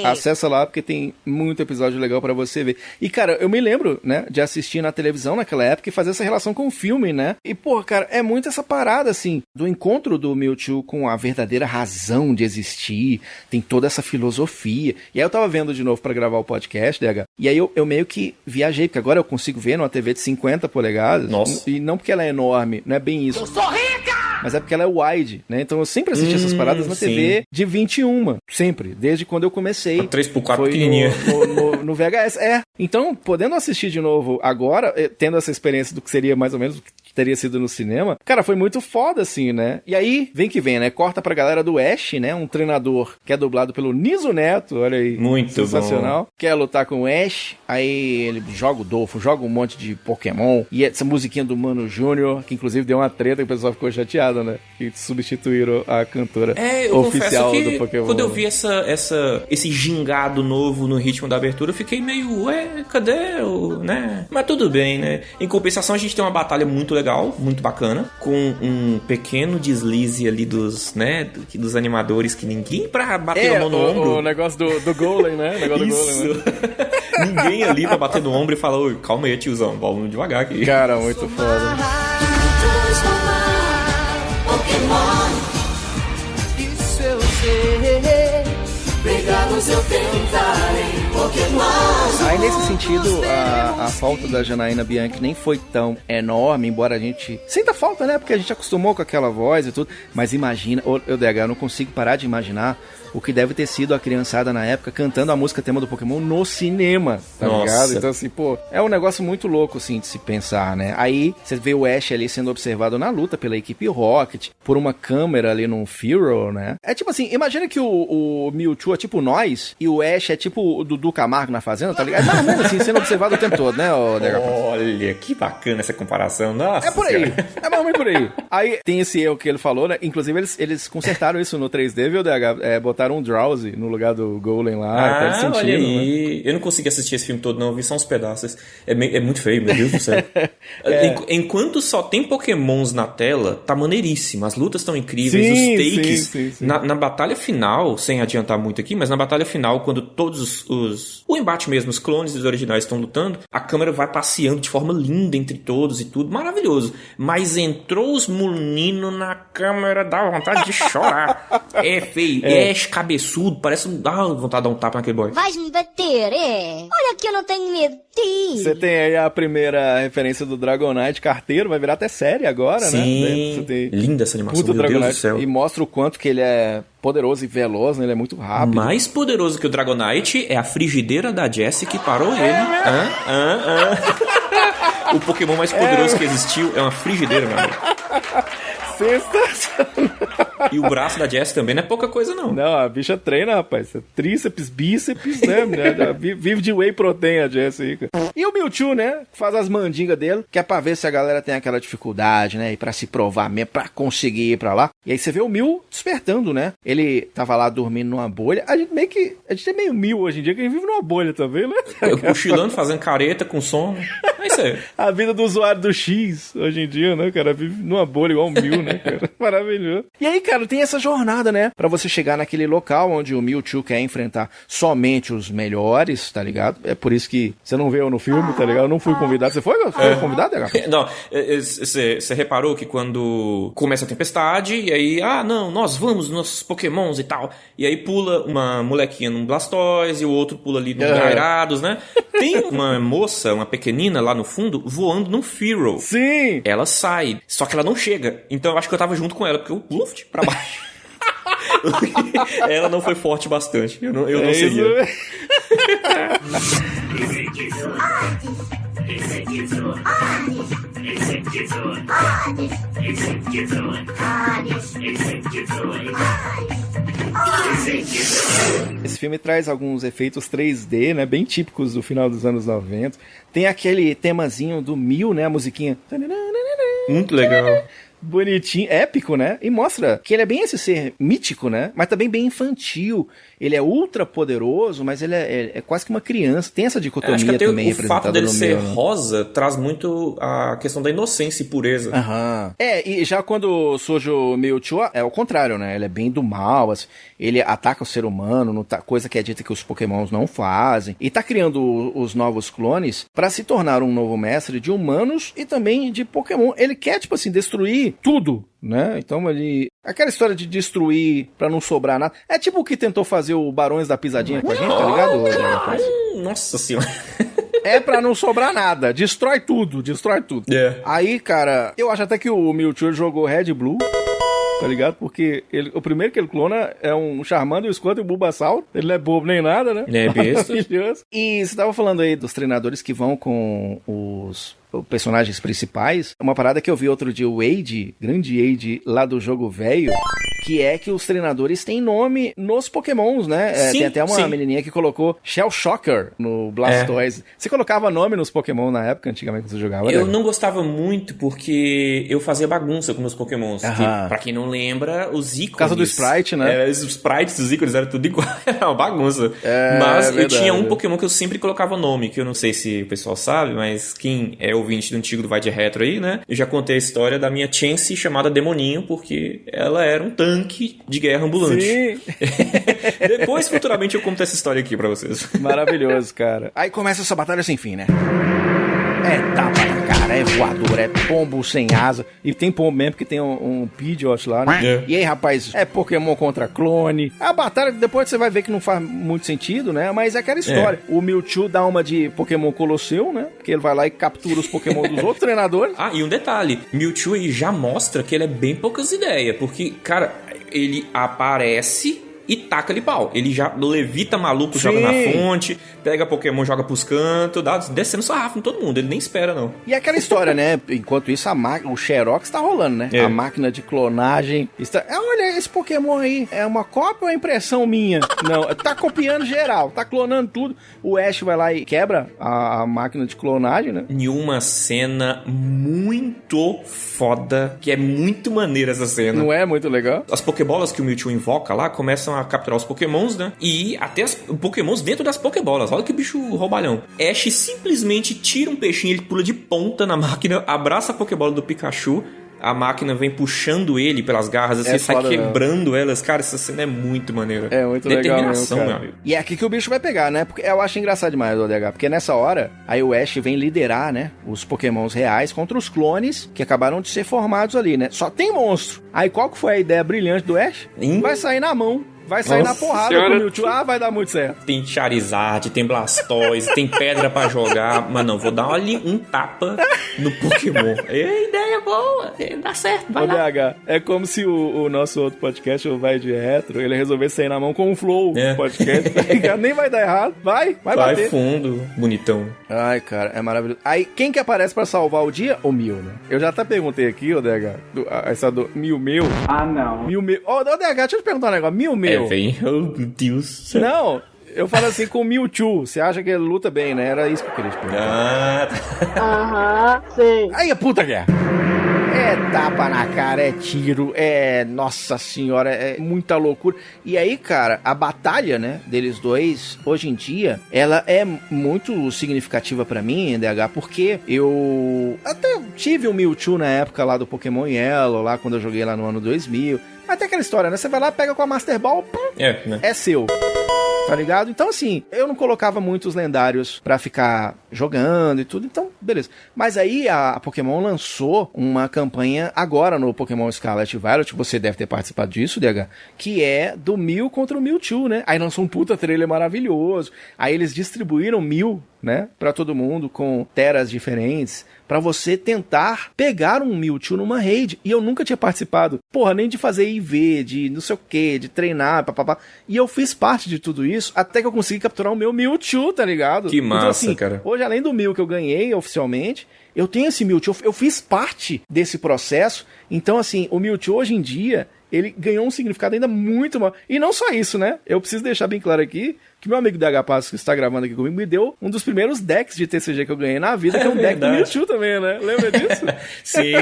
Acessa lá, porque tem muito episódio legal pra você ver. E, cara, eu me lembro, né, de assistir na televisão naquela época e fazer essa relação com o filme, né? E, pô, cara, é muito essa parada, assim, do encontro do Mewtwo com a verdadeira razão de existir. Tem toda essa filosofia. E aí eu tava vendo de novo pra gravar o podcast, DH. E aí eu meio que viajei, porque agora eu consigo ver numa TV de 50 polegadas. Nossa. E não porque ela é enorme, não é bem isso. Eu sou rica! mas é porque ela é wide, né? Então eu sempre assisti essas paradas na TV de 21, sempre, desde quando eu comecei. 3x4 pequenininha. No VHS, Então, podendo assistir de novo agora, tendo essa experiência do que seria mais ou menos teria sido no cinema, cara, foi muito foda, assim, né? E aí, vem que vem, né? Corta pra galera do Ash, né? Um treinador que é dublado pelo Niso Neto, olha aí. Muito sensacional. bom. Quer lutar com o Ash, aí ele joga o Dolfo, joga um monte de Pokémon, e essa musiquinha do Mano Júnior, que inclusive deu uma treta, que o pessoal ficou chateado, né? Que substituíram a cantora oficial do Pokémon. Quando eu vi esse gingado novo no ritmo da abertura, eu fiquei meio, cadê o, né? Mas tudo bem, né? Em compensação, a gente tem uma batalha muito legal, muito bacana, com um pequeno deslize ali dos, né, dos animadores que ninguém pra bater a mão no ombro. O negócio do Golem, né? O negócio do Golem, né? Ninguém ali pra bater no ombro e falar, oi, calma aí, tiozão, vamos devagar aqui. Cara, muito foda. Isso eu sei. Pegá-los eu tentarei. Pokémon. Aí nesse sentido, a falta da Janaína Bianchi nem foi tão enorme, embora a gente sinta falta, né? Porque a gente acostumou com aquela voz e tudo. Mas imagina, eu não consigo parar de imaginar o que deve ter sido a criançada na época cantando a música tema do Pokémon no cinema, tá ligado? Então assim, pô, é um negócio muito louco, assim, de se pensar, né? Aí, você vê o Ash ali sendo observado na luta pela equipe Rocket, por uma câmera ali num Fearow, né? É tipo assim, imagina que o Mewtwo é tipo nós, e o Ash é tipo o Dudu Camargo na Fazenda, tá ligado? É mais ou menos assim, sendo observado o tempo todo, né, Olha, que bacana essa comparação, nossa. É por aí, é mais ou menos por aí. Aí, tem esse erro que ele falou, né? Inclusive, eles consertaram isso no 3D, viu, DH? Botaram um Drowsy no lugar do Golem lá. Sentido, olha aí. Né? Eu não consegui assistir esse filme todo, não. Eu vi só uns pedaços. É muito feio, meu Deus do céu. Enquanto só tem Pokémons na tela, tá maneiríssimo. As lutas estão incríveis, os takes. Sim. Na batalha final, sem adiantar muito aqui, mas na batalha final, quando todos o embate mesmo, os clones dos originais estão lutando, a câmera vai passeando de forma linda entre todos e tudo. Maravilhoso. Mas entrou os meninos na câmera, dá vontade de chorar. É feio. Ash cabeçudo, parece vontade de dar um tapa naquele boy. Vais me bater, Olha que eu não tenho medo de ti. Você tem aí a primeira referência do Dragonite carteiro, vai virar até série agora, né? Sim. Linda essa animação, meu Deus do céu. E mostra o quanto que ele é poderoso e veloz, né? Ele é muito rápido. Mais poderoso que o Dragonite é a frigideira da Jessie que parou ele. O Pokémon mais poderoso que existiu é uma frigideira, meu amigo. Sensacional. E o braço da Jessie também não é pouca coisa, não. Não, a bicha treina, rapaz. Tríceps, bíceps, né? Vive de whey protein a Jessie aí, cara. E o Mewtwo, né? Faz as mandingas dele, que é pra ver se a galera tem aquela dificuldade, né? E pra se provar mesmo, pra conseguir ir pra lá. E aí você vê o Mew despertando, né? Ele tava lá dormindo numa bolha. A gente é meio Mew hoje em dia, que a gente vive numa bolha também, né? Cochilando, fazendo careta com sono. É isso aí. A vida do usuário do X, hoje em dia, né, cara? Vive numa bolha igual o Mew, né, cara? Maravilhoso. E aí, cara, tem essa jornada, né? Pra você chegar naquele local onde o Mewtwo quer enfrentar somente os melhores, tá ligado? É por isso que você não veio no filme, tá ligado? Eu não fui convidado. Você foi convidado, DH? Não, você reparou que quando começa a tempestade, e aí, não, nós vamos, nossos Pokémons e tal. E aí pula uma molequinha num Blastoise e o outro pula ali num Gyarados, né? Tem uma moça, uma pequenina lá no fundo, voando num Fearow. Sim! Ela sai, só que ela não chega. Então eu acho que eu tava junto com ela, porque eu luft pra baixo. Ela não foi forte bastante. Eu não seguia. Esse filme traz alguns efeitos 3D, né, bem típicos do final dos anos 90. Tem aquele temazinho do Mew, né, a musiquinha. Muito legal. Bonitinho, épico, né? E mostra que ele é bem esse ser mítico, né? Mas também bem infantil. Ele é ultra poderoso, mas ele é quase que uma criança. Tem essa dicotomia acho que também representada no meio. O fato dele ser né? rosa traz muito a questão da inocência e pureza. Aham. E já quando surge o Mewtwo, é o contrário, né? Ele é bem do mal, assim. Ele ataca o ser humano, coisa que é dita que os Pokémons não fazem. E tá criando os novos clones pra se tornar um novo mestre de humanos e também de Pokémon. Ele quer, tipo assim, destruir tudo, né? Então ele... Aquela história de destruir pra não sobrar nada. É tipo o que tentou fazer o Barões da Pisadinha com a gente, tá ligado? Nossa senhora. É pra não sobrar nada. Destrói tudo, destrói tudo. Yeah. Aí, cara, eu acho até que o Mewtwo jogou Red Blue. tá ligado? Porque o primeiro que ele clona é um Charmander, o Squirtle e o Bulbasaur. Ele não é bobo nem nada, né? É besta. Maravilhoso. E você tava falando aí dos treinadores que vão com os personagens principais. Uma parada que eu vi outro dia, o Wade, grande Wade lá do jogo velho, que é que os treinadores têm nome nos Pokémons, né? Sim, tem até uma sim. menininha que colocou Shell Shocker no Blastoise. Você colocava nome nos Pokémon na época, antigamente, quando você jogava? Eu não gostava muito porque eu fazia bagunça com meus Pokémons. Que, pra quem não lembra, os ícones... Por causa do sprite, né? Os sprites dos ícones eram tudo igual. Era uma bagunça. Mas eu tinha um Pokémon que eu sempre colocava nome, que eu não sei se o pessoal sabe, mas quem é ouvinte do antigo do Vai de Retro aí, né? Eu já contei a história da minha Chansey chamada Demoninho, porque ela era um tanque de guerra ambulante. Sim. Depois, futuramente, eu conto essa história aqui pra vocês. Maravilhoso, cara. Aí começa essa batalha sem fim, né? É tapa na cara, é voador, é pombo sem asa. E tem pombo mesmo, porque tem um Pidgeot lá, né? E aí, rapaz, é Pokémon contra clone. A batalha, depois você vai ver que não faz muito sentido, né? Mas é aquela história. O Mewtwo dá uma de Pokémon Colosseu, né? Porque ele vai lá e captura os Pokémon dos outros treinadores. Ah, e um detalhe. Mewtwo aí já mostra que ele é bem poucas ideias. Porque, cara, ele aparece... e taca-lhe pau. Ele já levita maluco, Sim. joga na fonte, pega Pokémon, joga pros cantos, dá descendo sarrafo em todo mundo. Ele nem espera, não. E aquela história, né? Enquanto isso, o Xerox tá rolando, né? A máquina de clonagem está... olha, esse Pokémon aí, é uma cópia ou é impressão minha? Não, tá copiando geral, tá clonando tudo. O Ash vai lá e quebra a máquina de clonagem, né? E uma cena muito foda, que é muito maneira essa cena. Não é muito legal? As Pokébolas que o Mewtwo invoca lá começam a capturar os Pokémons, né? E até os Pokémons dentro das Pokébolas. Olha que bicho roubalhão. Ash simplesmente tira um peixinho, ele pula de ponta na máquina, abraça a Pokébola do Pikachu, a máquina vem puxando ele pelas garras, assim, sai quebrando elas. Cara, essa cena é muito maneira. É muito legal mesmo, meu amigo. E é aqui que o bicho vai pegar, né? Porque eu acho engraçado demais o ODH, porque nessa hora, aí o Ash vem liderar, né? Os Pokémons reais contra os clones que acabaram de ser formados ali, né? Só tem monstro. Aí qual que foi a ideia brilhante do Ash? Vai sair na mão. Vai sair na porrada com o Mewtwo. Ah, vai dar muito certo. Tem Charizard, tem Blastoise, tem pedra pra jogar. Mas não, vou dar ali um tapa no Pokémon. Ideia boa. Dá certo, vai lá. DH, é como se o nosso outro podcast, o Vai de Retro, ele resolvesse sair na mão com um Flow podcast. Nem vai dar errado. Vai bater. Fundo, bonitão. Ai, cara, é maravilhoso. Aí, quem que aparece pra salvar o dia? O Mew, né? Eu já até perguntei aqui, ô DH, essa do Mew. Ah, não. Mew. Ô, DH, deixa eu te perguntar um negócio. Mew. Vem. Oh, meu Deus. Não, eu falo assim com o Mewtwo. Você acha que ele luta bem, né? Era isso que eu queria te perguntar. Aham, sei. Aí, a puta guerra. É tapa na cara, é tiro, nossa senhora, é muita loucura. E aí, cara, a batalha, né, deles dois, hoje em dia, ela é muito significativa pra mim, DH, porque eu até tive o Mewtwo na época lá do Pokémon Yellow, lá quando eu joguei lá no ano 2000. Mas tem aquela história, né? Você vai lá, pega com a Master Ball, né? É seu. Tá ligado? Então, assim, eu não colocava muitos lendários pra ficar jogando e tudo, então, beleza. Mas aí a Pokémon lançou uma campanha agora no Pokémon Scarlet e Violet, você deve ter participado disso, DH, que é do Mew contra o Mewtwo, né? Aí lançou um puta trailer maravilhoso. Aí eles distribuíram Mew, né, pra todo mundo com teras diferentes, pra você tentar pegar um Mewtwo numa raid. E eu nunca tinha participado, nem de fazer IV, de não sei o que, de treinar, papapá. E eu fiz parte de tudo isso até que eu consegui capturar o meu Mewtwo, tá ligado? Que massa, então, assim, cara. Hoje, além do Mew que eu ganhei oficialmente, eu tenho esse Mewtwo, eu fiz parte desse processo. Então, assim, o Mewtwo hoje em dia, ele ganhou um significado ainda muito maior. E não só isso, né? Eu preciso deixar bem claro aqui que meu amigo DH Passos, que está gravando aqui comigo, me deu um dos primeiros decks de TCG que eu ganhei na vida, que é um deck do Mewtwo também, né? Lembra disso? Sim.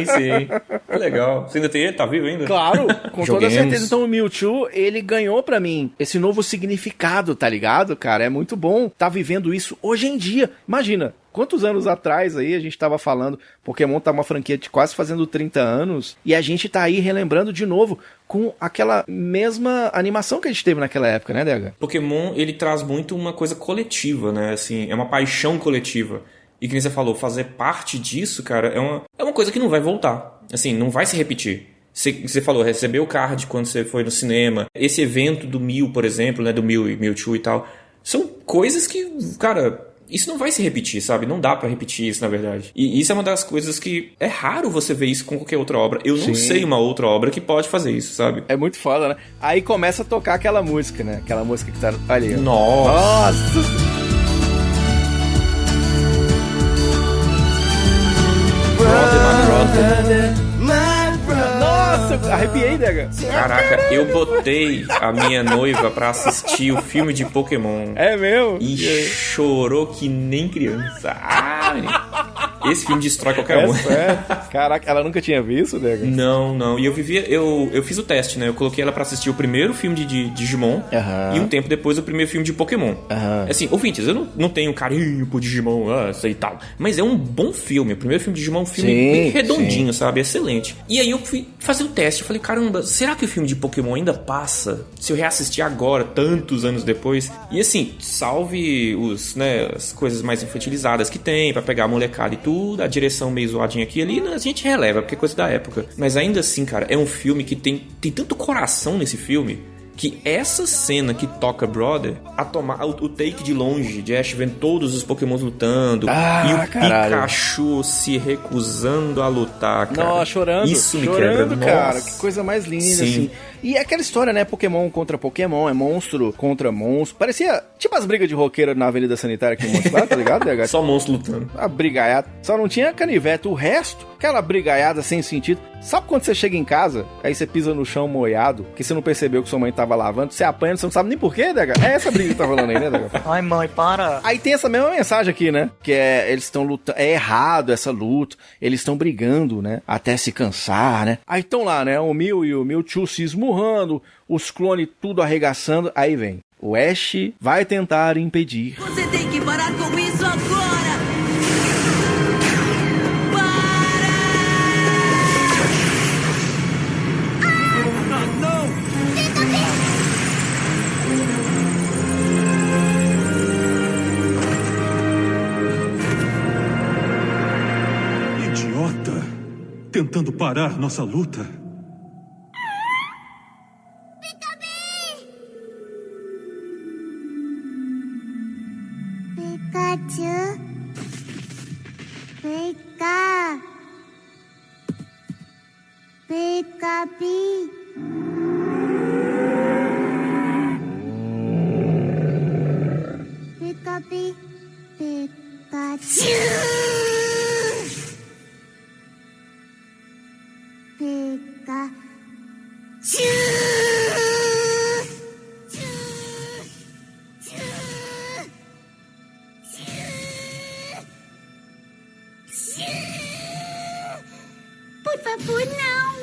Legal. Você ainda tem ele? Tá vivo ainda? Claro, com toda certeza. Então o Mewtwo, ele ganhou pra mim esse novo significado, tá ligado, cara? É muito bom tá vivendo isso hoje em dia. Imagina, quantos anos atrás aí a gente tava falando, Pokémon tá uma franquia de quase fazendo 30 anos, e a gente tá aí relembrando de novo com aquela mesma animação que a gente teve naquela época, né, DH? Pokémon, ele traz muito uma coisa coletiva, né, assim, é uma paixão coletiva. E que nem você falou, fazer parte disso, cara, é uma coisa que não vai voltar. Assim, não vai se repetir. Você falou, recebeu o card quando você foi no cinema. Esse evento do Mew, por exemplo, né, do Mew e Mewtwo e tal, são coisas que, cara, isso não vai se repetir, sabe? Não dá pra repetir isso, na verdade. E isso é uma das coisas que é raro você ver isso com qualquer outra obra. Eu não sei uma outra obra que pode fazer isso, sabe? É muito foda, né? Aí começa a tocar aquela música, né? Aquela música que tá ali. Nossa! Nossa, arrepiei, nega. Caraca, eu botei a minha noiva pra assistir o filme de Pokémon. É mesmo? E chorou que nem criança. Esse filme destrói qualquer um. Caraca, ela nunca tinha visto, nega? Não. E eu fiz o teste, né? Eu coloquei ela pra assistir o primeiro filme de Digimon e um tempo depois o primeiro filme de Pokémon. Assim, ouvintes, eu não tenho carinho por Digimon, sei e tal. Mas é um bom filme. O primeiro filme de Digimon é um filme bem redondinho, sabe? Excelente. E aí eu fui fazer o teste. Eu falei, caramba, será que o filme de Pokémon ainda passa se eu reassistir agora, tantos anos depois? E assim, salve as coisas mais infantilizadas que tem, pra pegar a molecada e tudo, a direção meio zoadinha aqui e ali, a gente releva, porque é coisa da época. Mas ainda assim, cara, é um filme que tem tanto coração nesse filme, que essa cena que toca Brother, o take de longe, de Ash vendo todos os Pokémons lutando, e o Pikachu se recusando a lutar, cara. Nossa, chorando. Isso me quebra. Cara, Nossa. que coisa mais linda, assim. E é aquela história, né? Pokémon contra Pokémon, é monstro contra monstro. Parecia tipo as brigas de roqueiro na Avenida Sanitária aqui em Montes Claros, tá ligado, DH? Só monstro lutando. A brigaiada. Só não tinha canivete. O resto, aquela brigaiada sem sentido. Sabe quando você chega em casa, aí você pisa no chão molhado, que você não percebeu que sua mãe tava lavando, você apanha, você não sabe nem porquê, DH? É essa briga que tá rolando aí, né, DH? Ai, mãe, para. Aí tem essa mesma mensagem aqui, né? Que é, eles estão lutando, é errado essa luta, eles estão brigando, né? Até se cansar, né? Aí estão lá, né? O Mew e o Mewtwo se esmurrando, os clones tudo arregaçando, aí vem. O Ash vai tentar impedir. Você tem que parar com isso agora! Tentando parar nossa luta. Pikachu. Pika. Pikapi. Pikapi. Pikachu. Por favor, não!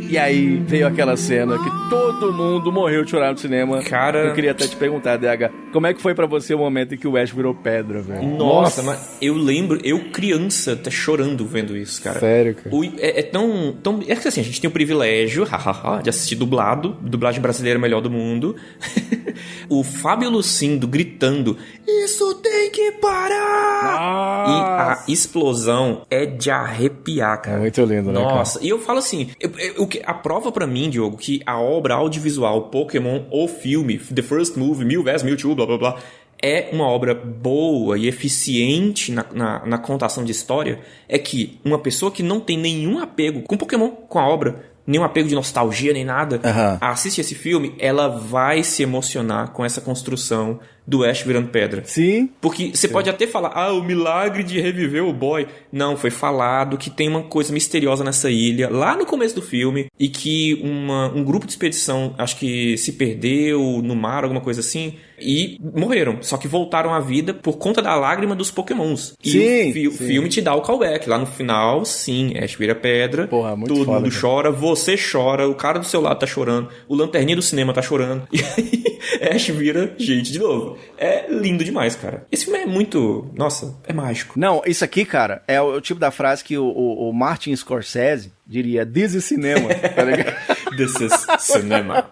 E aí veio aquela cena que todo mundo morreu de chorar no cinema. Cara, eu queria até te perguntar, DH, como é que foi pra você o momento em que o Ash virou pedra, velho? Nossa, mas eu lembro, eu criança até chorando vendo isso, cara. Sério, cara? É tão... É que assim, a gente tem o privilégio de assistir dublado, dublagem brasileira melhor do mundo. O Fábio Lucindo gritando, isso tem que parar! Nossa. E a explosão é de arrepiar, cara. É muito lindo, né, Nossa, cara? E eu falo assim, a prova pra mim, Diogo, que a obra audiovisual Pokémon, o filme, The First Movie, Mew vs Mewtwo, blá blá blá, é uma obra boa e eficiente na contação de história, é que uma pessoa que não tem nenhum apego com Pokémon, com a obra, nenhum apego de nostalgia, nem nada, assiste esse filme, ela vai se emocionar com essa construção do Ash virando pedra. Sim. Porque você pode até falar, o milagre de reviver o boy. Não, foi falado que tem uma coisa misteriosa nessa ilha, lá no começo do filme, e que um grupo de expedição, acho que se perdeu no mar, alguma coisa assim, e morreram. Só que voltaram à vida por conta da lágrima dos Pokémons. E o filme te dá o callback. Lá no final, sim, Ash vira pedra, porra, muito todo foda, mundo cara. Chora, você chora, o cara do seu lado tá chorando, o lanterninha do cinema tá chorando, e aí Ash vira gente de novo. É lindo demais, cara. Esse filme é muito... Nossa, é mágico. Não, isso aqui, cara, é o tipo da frase que o Martin Scorsese diria, this is cinema, tá ligado? This is cinema.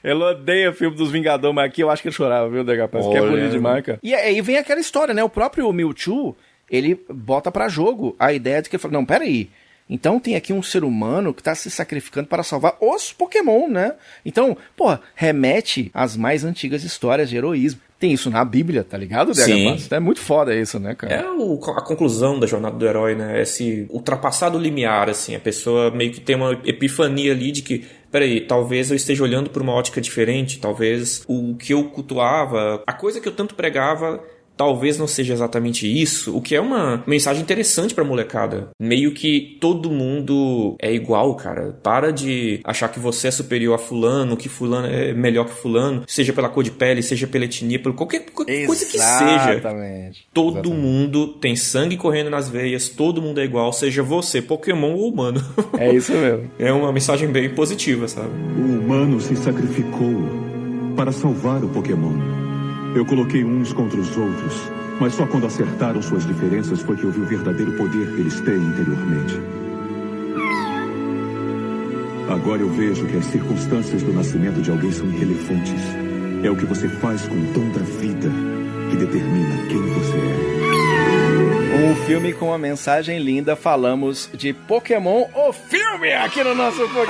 Ele odeia filme dos Vingadores, mas aqui eu acho que ele chorava, viu, DH? Parece que é bonito demais, cara. E aí vem aquela história, né? O próprio Mewtwo, ele bota pra jogo a ideia de que ele fala, não, peraí, então tem aqui um ser humano que tá se sacrificando para salvar os Pokémon, né? Então, pô, remete às mais antigas histórias de heroísmo. Tem isso na Bíblia, tá ligado, DH? Sim. É muito foda isso, né, cara? É a conclusão da jornada do herói, né? Esse ultrapassar do limiar, assim. A pessoa meio que tem uma epifania ali de que, peraí, talvez eu esteja olhando por uma ótica diferente, talvez o que eu cultuava, a coisa que eu tanto pregava, talvez não seja exatamente isso, o que é uma mensagem interessante pra molecada. Meio que todo mundo é igual, cara. Para de achar que você é superior a fulano, que fulano é melhor que fulano, seja pela cor de pele, seja pela etnia, por qualquer coisa que seja. Exatamente. Todo mundo tem sangue correndo nas veias, todo mundo é igual, seja você, Pokémon ou humano. É isso mesmo. É uma mensagem bem positiva, sabe? O humano se sacrificou para salvar o Pokémon. Eu coloquei uns contra os outros, mas só quando acertaram suas diferenças foi que eu vi o verdadeiro poder que eles têm interiormente. Agora eu vejo que as circunstâncias do nascimento de alguém são irrelevantes. É o que você faz com o dom da vida que determina quem você é. Um filme com uma mensagem linda, falamos de Pokémon, o filme, aqui no nosso Pokémon.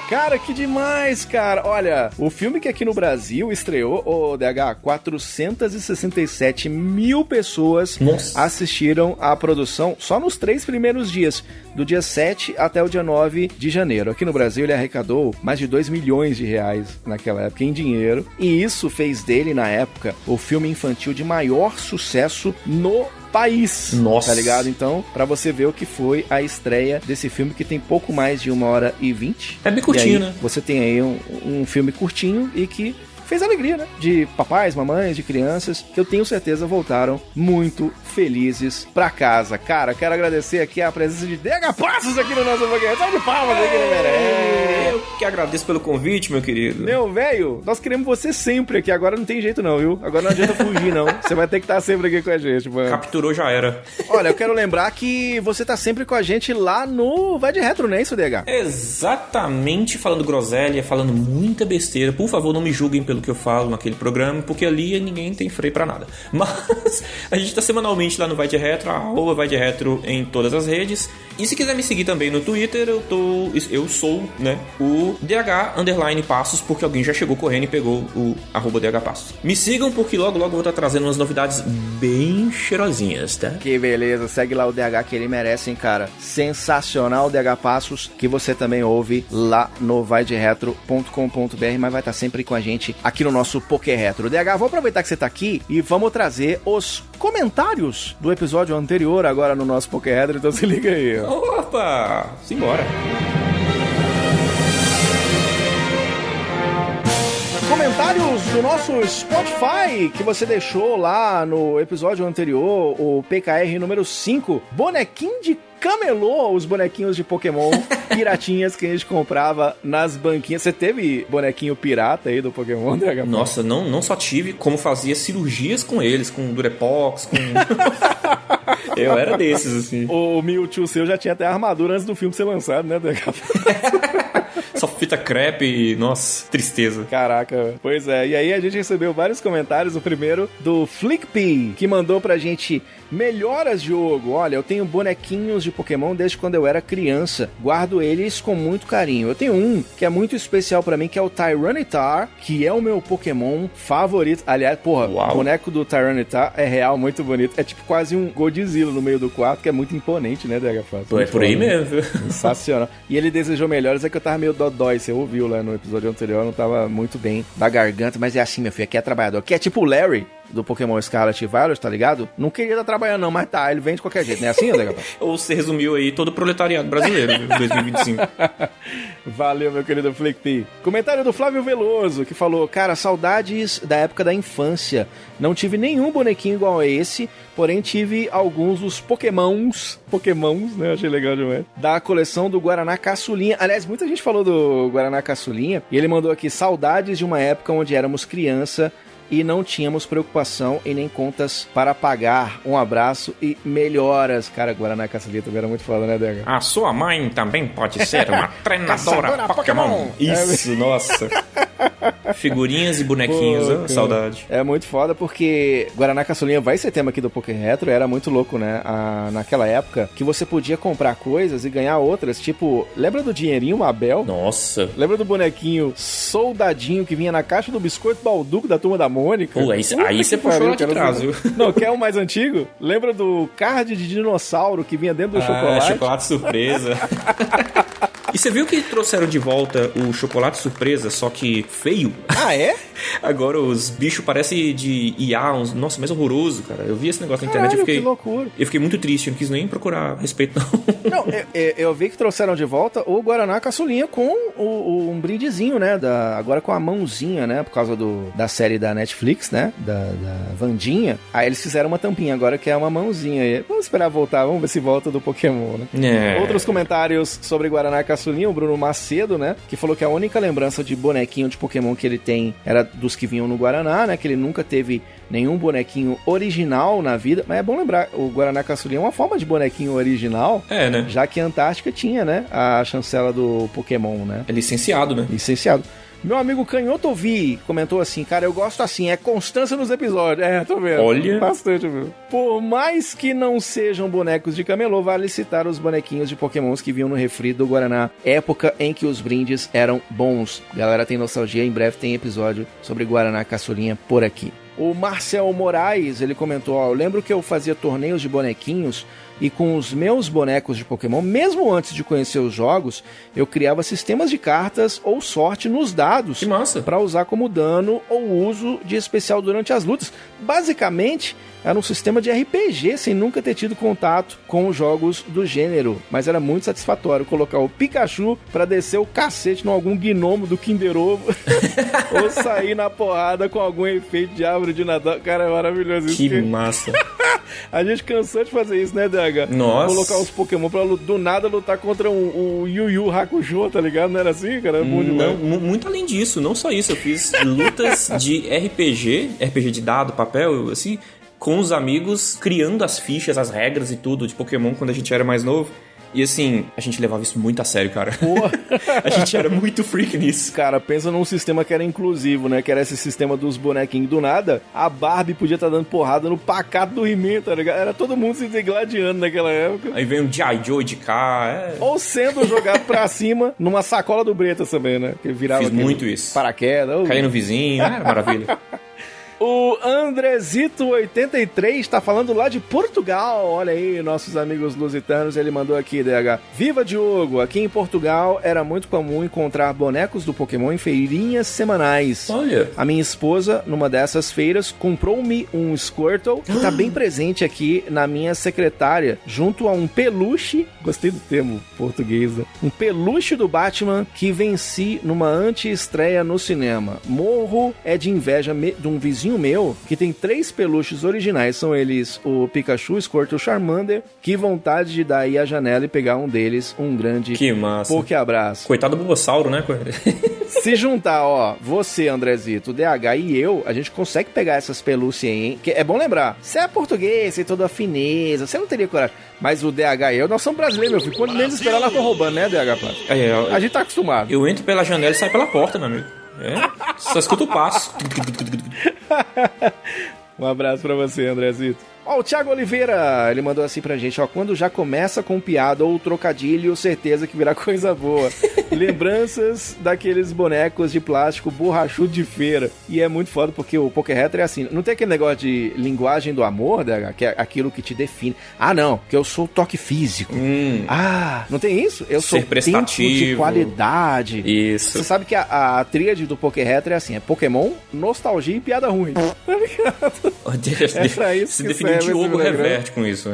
Cara, que demais, cara. Olha, o filme que aqui no Brasil estreou, o DH, 467 mil pessoas assistiram à produção só nos 3 primeiros dias, do dia 7 até o dia 9 de janeiro. Aqui no Brasil ele arrecadou mais de 2 milhões de reais naquela época em dinheiro, e isso fez dele, na época, o filme infantil de maior sucesso no país. Nossa. Tá ligado? Então, pra você ver o que foi a estreia desse filme, que tem pouco mais de 1h20. É bem curtinho, aí, né? Você tem aí um filme curtinho e que fez alegria, né? De papais, mamães, de crianças, que eu tenho certeza voltaram muito felizes pra casa. Cara, quero agradecer aqui a presença de DH Passos aqui no nosso Pokémon. Salve de palmas aí que ele merece. Eu que agradeço pelo convite, meu querido. Meu velho, nós queremos você sempre aqui. Agora não tem jeito não, viu? Agora não adianta fugir, não. Você vai ter que estar sempre aqui com a gente, mano. Capturou, já era. Olha, eu quero lembrar que você tá sempre com a gente lá no Vai de Retro, não é isso, DH? Exatamente, falando groselha, falando muita besteira. Por favor, não me julguem pelo que eu falo naquele programa, porque ali ninguém tem freio pra nada. Mas a gente tá semanalmente lá no Vai de Retro, @Vai de Retro em todas as redes. E se quiser me seguir também no Twitter, eu sou, né, o DH_Passos, porque alguém já chegou correndo e pegou o @DHPassos. Me sigam, porque logo eu vou estar trazendo umas novidades bem cheirosinhas, tá? Que beleza, segue lá o DH que ele merece, hein, cara. Sensacional, DH Passos, que você também ouve lá no vaideretro.com.br, mas vai estar sempre com a gente aqui no nosso Poké Retro. DH, vou aproveitar que você tá aqui e vamos trazer os comentários do episódio anterior agora no nosso Poké Retro, então se liga aí. Opa, simbora. Comentários do nosso Spotify que você deixou lá no episódio anterior, o PKR número 5, bonequinho de camelô, os bonequinhos de Pokémon piratinhas que a gente comprava nas banquinhas. Você teve bonequinho pirata aí do Pokémon, DH? Nossa, não só tive, como fazia cirurgias com eles, com Durepox, com... Eu era desses, assim. O Mewtwo seu já tinha até a armadura antes do filme ser lançado, né, DH? Só fita crepe e, nossa, tristeza. Caraca, pois é. E aí a gente recebeu vários comentários. O primeiro do Flickpee, que mandou pra gente: melhoras, jogo. Olha, eu tenho bonequinhos de Pokémon desde quando eu era criança. Guardo eles com muito carinho. Eu tenho um que é muito especial pra mim, que é o Tyranitar, que é o meu Pokémon favorito. Aliás, porra, o boneco do Tyranitar é real, muito bonito. É tipo quase um Godzilla no meio do quarto, que é muito imponente, né, DH? Pô, é por aí mesmo. Sensacional. E ele desejou melhoras, é que eu tava meio dodói, você ouviu lá no episódio anterior, eu não tava muito bem da garganta, mas é assim, meu filho, aqui é trabalhador. Aqui é tipo o Larry do Pokémon Scarlet e Violet, tá ligado? Não queria estar trabalhando não, mas tá, ele vem de qualquer jeito, não é assim, né? Ou você resumiu aí todo o proletariado brasileiro de 2025. Valeu, meu querido Flickpee. Comentário do Flávio Veloso, que falou: cara, saudades da época da infância. Não tive nenhum bonequinho igual a esse, porém tive alguns dos Pokémons, né? Achei legal demais. Da coleção do Guaraná Caçulinha. Aliás, muita gente falou do Guaraná Caçulinha, e ele mandou aqui: saudades de uma época onde éramos criança, e não tínhamos preocupação e nem contas para pagar. Um abraço e melhoras. Cara, Guaraná Caçulinha também era muito foda, né, Dega? A sua mãe também pode ser uma treinadora Pokémon. Isso, nossa. Figurinhas e bonequinhos, Pô, saudade. É muito foda porque Guaraná Caçulinha vai ser tema aqui do Poké Retro, era muito louco, né? Naquela época que você podia comprar coisas e ganhar outras, tipo, lembra do dinheirinho Mabel? Nossa. Lembra do bonequinho Soldadinho que vinha na caixa do Biscoito Balduco da Turma da Mônica? Pô, aí você puxou lá de trás, viu? Não, quer um mais antigo? Lembra do card de dinossauro que vinha dentro do chocolate? Chocolate surpresa. E você viu que trouxeram de volta o chocolate surpresa, só que feio? Ah, é? Agora os bichos parecem de IA, nossa, mais horroroso, cara. Eu vi esse negócio na internet e fiquei... que loucura. Eu fiquei muito triste, eu não quis nem procurar a respeito, não. Não, eu vi que trouxeram de volta o Guaraná Caçulinha com um brindezinho, né? Agora com a mãozinha, né? Por causa da série da Netflix, né? Da Wandinha. Aí eles fizeram uma tampinha agora que é uma mãozinha. Vamos esperar voltar, vamos ver se volta do Pokémon, né? Outros comentários sobre Guaraná Caçulinha, o Bruno Macedo, né? Que falou que a única lembrança de bonequinho de Pokémon que ele tem era dos que vinham no Guaraná, né? Que ele nunca teve nenhum bonequinho original na vida. Mas é bom lembrar, o Guaraná Caçulinha é uma forma de bonequinho original. É, né? Já que a Antártica tinha, né? A chancela do Pokémon, né? É licenciado, né? Licenciado. Meu amigo Canhoto Ouvi comentou assim, cara, eu gosto assim, é constância nos episódios. É, tô vendo. Olha. Bastante, viu? Por mais que não sejam bonecos de camelô, vale citar os bonequinhos de Pokémons que vinham no refri do Guaraná, época em que os brindes eram bons. Galera tem nostalgia, em breve tem episódio sobre Guaraná Caçulinha por aqui. O Marcel Moraes, ele comentou, eu lembro que eu fazia torneios de bonequinhos e com os meus bonecos de Pokémon, mesmo antes de conhecer os jogos, eu criava sistemas de cartas ou sorte nos dados para usar como dano ou uso de especial durante as lutas. Basicamente, era um sistema de RPG, sem nunca ter tido contato com os jogos do gênero. Mas era muito satisfatório colocar o Pikachu pra descer o cacete em algum gnomo do Kinder Ovo ou sair na porrada com algum efeito de árvore de Natal. Cara, é maravilhoso isso. Que massa. A gente cansou de fazer isso, né, DH? Nossa. Colocar os Pokémon pra do nada lutar contra o Yu Yu Hakusho, tá ligado? Não era assim, cara? Era bom demais. Não, muito além disso, não só isso. Eu fiz lutas de RPG de dado, papel, assim, com os amigos, criando as fichas, as regras e tudo de Pokémon quando a gente era mais novo. E assim, a gente levava isso muito a sério, cara. Porra. A gente era muito freak nisso. Cara, pensa num sistema que era inclusivo, né? Que era esse sistema dos bonequinhos. Do nada, a Barbie podia estar dando porrada no pacato do He-Man, tá ligado? Era todo mundo se degladiando naquela época. Aí vem um G.I. Joe de cá. Ou sendo jogado pra cima numa sacola do Bretas também, né? Que virava Fiz muito isso. Paraquedas. Caía no vizinho, maravilha. O Andrezito83 tá falando lá de Portugal. Olha aí, nossos amigos lusitanos. Ele mandou aqui, DH. Viva Diogo! Aqui em Portugal era muito comum encontrar bonecos do Pokémon em feirinhas semanais. Olha! A minha esposa, numa dessas feiras, comprou-me um Squirtle que tá bem presente aqui na minha secretária, junto a um peluche, gostei do termo português, né? Um peluche do Batman que venci numa anti-estreia no cinema. Morro é de inveja de um vizinho meu, que tem 3 peluches originais, são eles o Pikachu, Squirtle, Charmander. Que vontade de dar aí a janela e pegar um deles, um grande Poké-abraço. Coitado do Bulbasauro, né? Se juntar, ó, você, Andrezito, o DH e eu, a gente consegue pegar essas pelúcias aí, hein? Que é bom lembrar, você é português, você tem toda a fineza, você não teria coragem. Mas o DH e eu, nós somos brasileiros, meu filho. Quando menos esperar, nós estamos roubando, né, DH? A gente tá acostumado. Eu entro pela janela e saio pela porta, meu amigo. Só escuta o passo. Um abraço pra você, Andrezito. Ó, o Thiago Oliveira, ele mandou assim pra gente, ó, quando já começa com piada ou trocadilho, certeza que virá coisa boa. Lembranças daqueles bonecos de plástico borrachudo de feira. E é muito foda, porque o Poké Retro é assim, não tem aquele negócio de linguagem do amor, né, que é aquilo que te define. Ah, não, que eu sou toque físico. Ah, não tem isso? Eu sou tempo de qualidade. Isso. Você sabe que a tríade do Poké Retro é assim, é Pokémon, nostalgia e piada ruim. Tá ligado? É pra isso que definiu o Diogo Reverte com isso.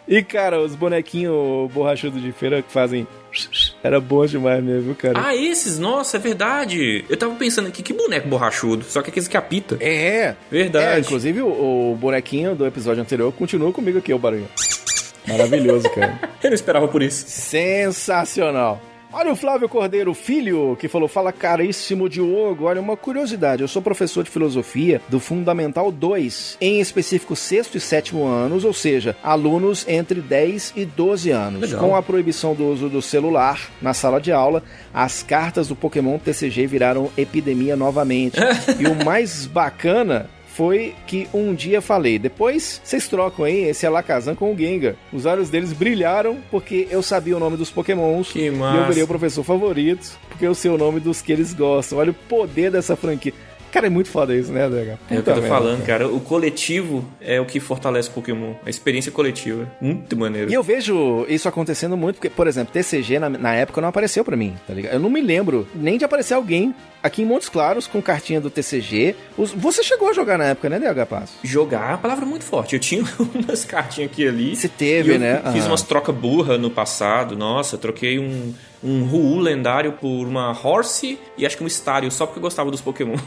E, cara, os bonequinhos borrachudos de feira que fazem... Era bom demais mesmo, viu, cara? Ah, esses? Nossa, é verdade. Eu tava pensando aqui, que boneco borrachudo? Só que aqueles que apita. É. Verdade. Inclusive, o bonequinho do episódio anterior continua comigo aqui, o barulho. Maravilhoso, cara. Eu não esperava por isso. Sensacional. Olha o Flávio Cordeiro Filho, que falou, fala caríssimo Diogo, olha, uma curiosidade, eu sou professor de filosofia do Fundamental 2, em específico 6º e 7º anos, ou seja, alunos entre 10 e 12 anos. Legal. Com a proibição do uso do celular na sala de aula, as cartas do Pokémon TCG viraram epidemia novamente. E o mais bacana foi que um dia falei, depois vocês trocam aí esse Alakazam com o Gengar. Os olhos deles brilharam porque eu sabia o nome dos Pokémons. Que massa. E eu virei o professor favorito porque eu sei o nome dos que eles gostam. Olha o poder dessa franquia. Cara, é muito foda isso, né, DH? É o que eu tô falando, cara. O coletivo é o que fortalece o Pokémon. A experiência coletiva. Muito maneiro. E eu vejo isso acontecendo muito, porque, por exemplo, TCG na época não apareceu pra mim, tá ligado? Eu não me lembro nem de aparecer alguém aqui em Montes Claros com cartinha do TCG. Você chegou a jogar na época, né, DH Passo? Jogar é uma palavra muito forte. Eu tinha umas cartinhas aqui e ali. Você teve, né? Fiz umas trocas burra no passado. Nossa, eu troquei um Hu lendário por uma Horse e acho que um Stario, só porque eu gostava dos Pokémon.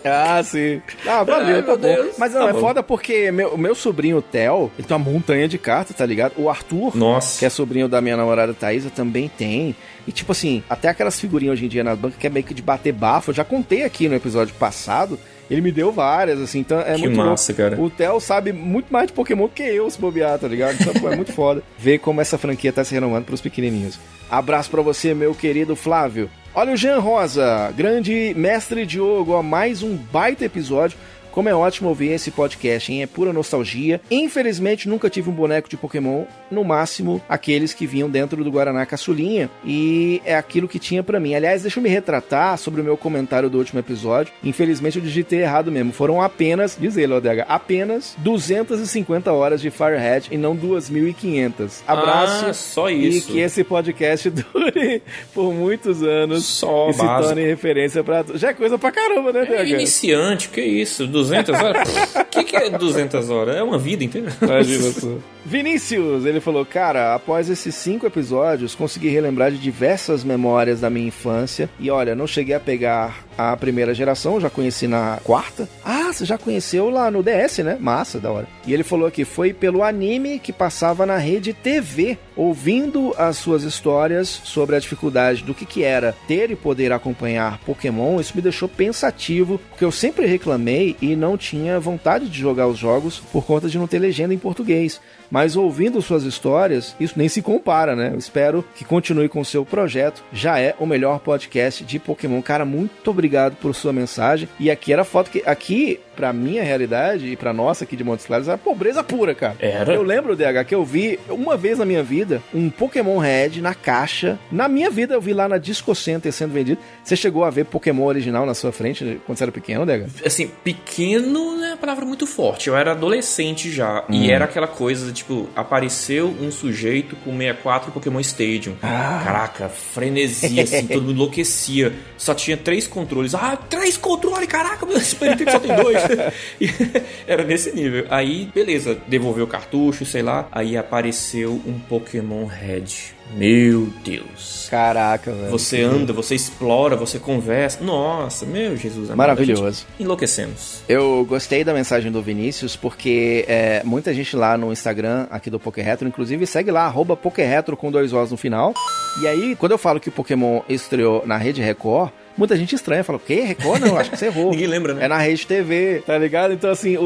Ah, sim. Ah, valeu, tá bom. Deus, mas não, tá é bom. Foda porque meu sobrinho, o Theo, ele tem uma montanha de cartas, tá ligado? O Arthur, Nossa. que é sobrinho da minha namorada Thaisa, também tem. E tipo assim, até aquelas figurinhas hoje em dia nas bancas que é meio que de bater bafo. Eu já contei aqui no episódio passado. Ele me deu várias, assim, então é Que muito massa, louco. cara. O Theo sabe muito mais de Pokémon que eu, se bobear, tá ligado? Então, pô, é muito foda ver como essa franquia tá se renovando pros pequenininhos. Abraço pra você, meu querido Flávio. Olha o Jean Rosa, grande mestre Diogo, ó, mais um baita episódio. Como é ótimo ouvir esse podcast, hein? É pura nostalgia. Infelizmente, nunca tive um boneco de Pokémon. No máximo, aqueles que vinham dentro do Guaraná Caçulinha. E é aquilo que tinha pra mim. Aliás, deixa eu me retratar sobre o meu comentário do último episódio. Infelizmente, eu digitei errado mesmo. Foram apenas, diz ele, ODH, apenas 250 horas de Firehead e não 2.500. Abraço. Só isso. E que esse podcast dure por muitos anos. Só e se básico. torne referência pra... Já é coisa pra caramba, né, DH? Iniciante, que isso? 200 horas? O que é 200 horas? É uma vida inteira. Imagina só. Vinícius, ele falou, cara, após esses 5 episódios, consegui relembrar de diversas memórias da minha infância. E olha, não cheguei a pegar a primeira geração, já conheci na 4ª. Ah, você já conheceu lá no DS, né? Massa, da hora. E ele falou que foi pelo anime que passava na rede TV, ouvindo as suas histórias sobre a dificuldade do que era ter e poder acompanhar Pokémon. Isso me deixou pensativo, porque eu sempre reclamei e não tinha vontade de jogar os jogos por conta de não ter legenda em português. Mas ouvindo suas histórias, isso nem se compara, né? Eu espero que continue com o seu projeto. Já é o melhor podcast de Pokémon. Cara, muito obrigado por sua mensagem. E aqui era foto que... Aqui, pra minha realidade e pra nossa aqui de Montes Claros, era pobreza pura, cara. Era? Eu lembro, DH, que eu vi uma vez na minha vida um Pokémon Red na caixa. Na minha vida eu vi lá na Disco Center sendo vendido. Você chegou a ver Pokémon original na sua frente quando você era pequeno, DH? Assim, pequeno é uma palavra muito forte. Eu era adolescente já. E era aquela coisa, tipo, apareceu um sujeito com 64 Pokémon Stadium. Caraca, frenesia, assim, todo mundo enlouquecia. Só tinha 3 controles. 3 controles, caraca, meu Super Nintendo só tem 2. E era nesse nível. Aí, beleza, devolveu o cartucho, sei lá. Aí apareceu um Pokémon Red. Meu Deus. Caraca, velho. Você anda, você explora, você conversa. Nossa, meu Jesus. Maravilhoso. Enlouquecemos. Eu gostei da mensagem do Vinícius, porque muita gente lá no Instagram, aqui do Pokéretro, inclusive segue lá, @Pokéretro com 2 Os no final. E aí, quando eu falo que o Pokémon estreou na Rede Record, muita gente estranha, fala, o quê? Record? Não, acho que você errou. Ninguém lembra, né? É na Rede TV, tá ligado? Então, assim,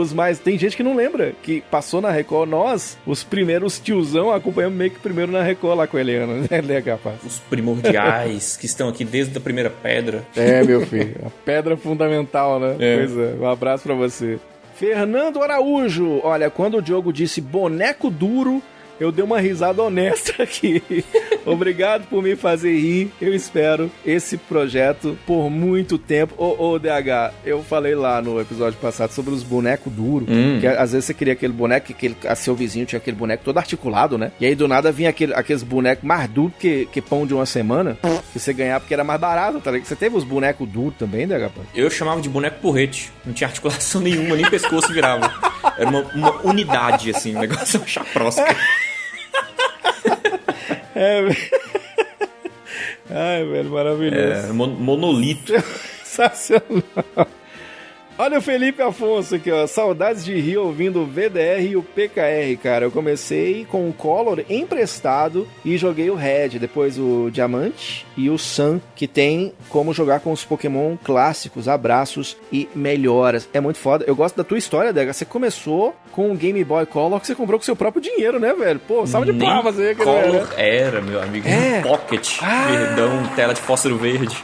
tem gente que não lembra, que passou na Record. Nós, os primeiros tiozão, acompanhamos meio que primeiro na Record lá com a Eliana, né? É capaz. Os primordiais que estão aqui desde a primeira pedra. É, meu filho, a pedra fundamental, né? É. Pois é, um abraço pra você. Fernando Araújo, olha, quando o Diogo disse boneco duro, eu dei uma risada honesta aqui. Obrigado por me fazer rir. Eu espero esse projeto por muito tempo. Ô, DH, eu falei lá no episódio passado sobre os bonecos duros. Que às vezes você queria aquele boneco, a seu vizinho tinha aquele boneco todo articulado, né? E aí do nada vinha aqueles bonecos mais duros que pão de uma semana. Que você ganhava porque era mais barato, tá ligado? Você teve os bonecos duros também, DH? Eu chamava de boneco porrete. Não tinha articulação nenhuma, nem pescoço virava. Era uma unidade, assim, um negócio chaprosca. Ai, velho, maravilhoso. Monolito. Sensacional. Olha o Felipe Afonso aqui, ó. Saudades de rir ouvindo o VDR e o PKR, cara. Eu comecei com o Color emprestado e joguei o Red, depois o Diamante e o Sun, que tem como jogar com os Pokémon clássicos, abraços e melhoras. É muito foda. Eu gosto da tua história, Dega. Você começou com o Game Boy Color que você comprou com seu próprio dinheiro, né, velho? Pô, salve de palmas aí. Color era, meu amigo. Pocket, verdão, tela de fósforo verde.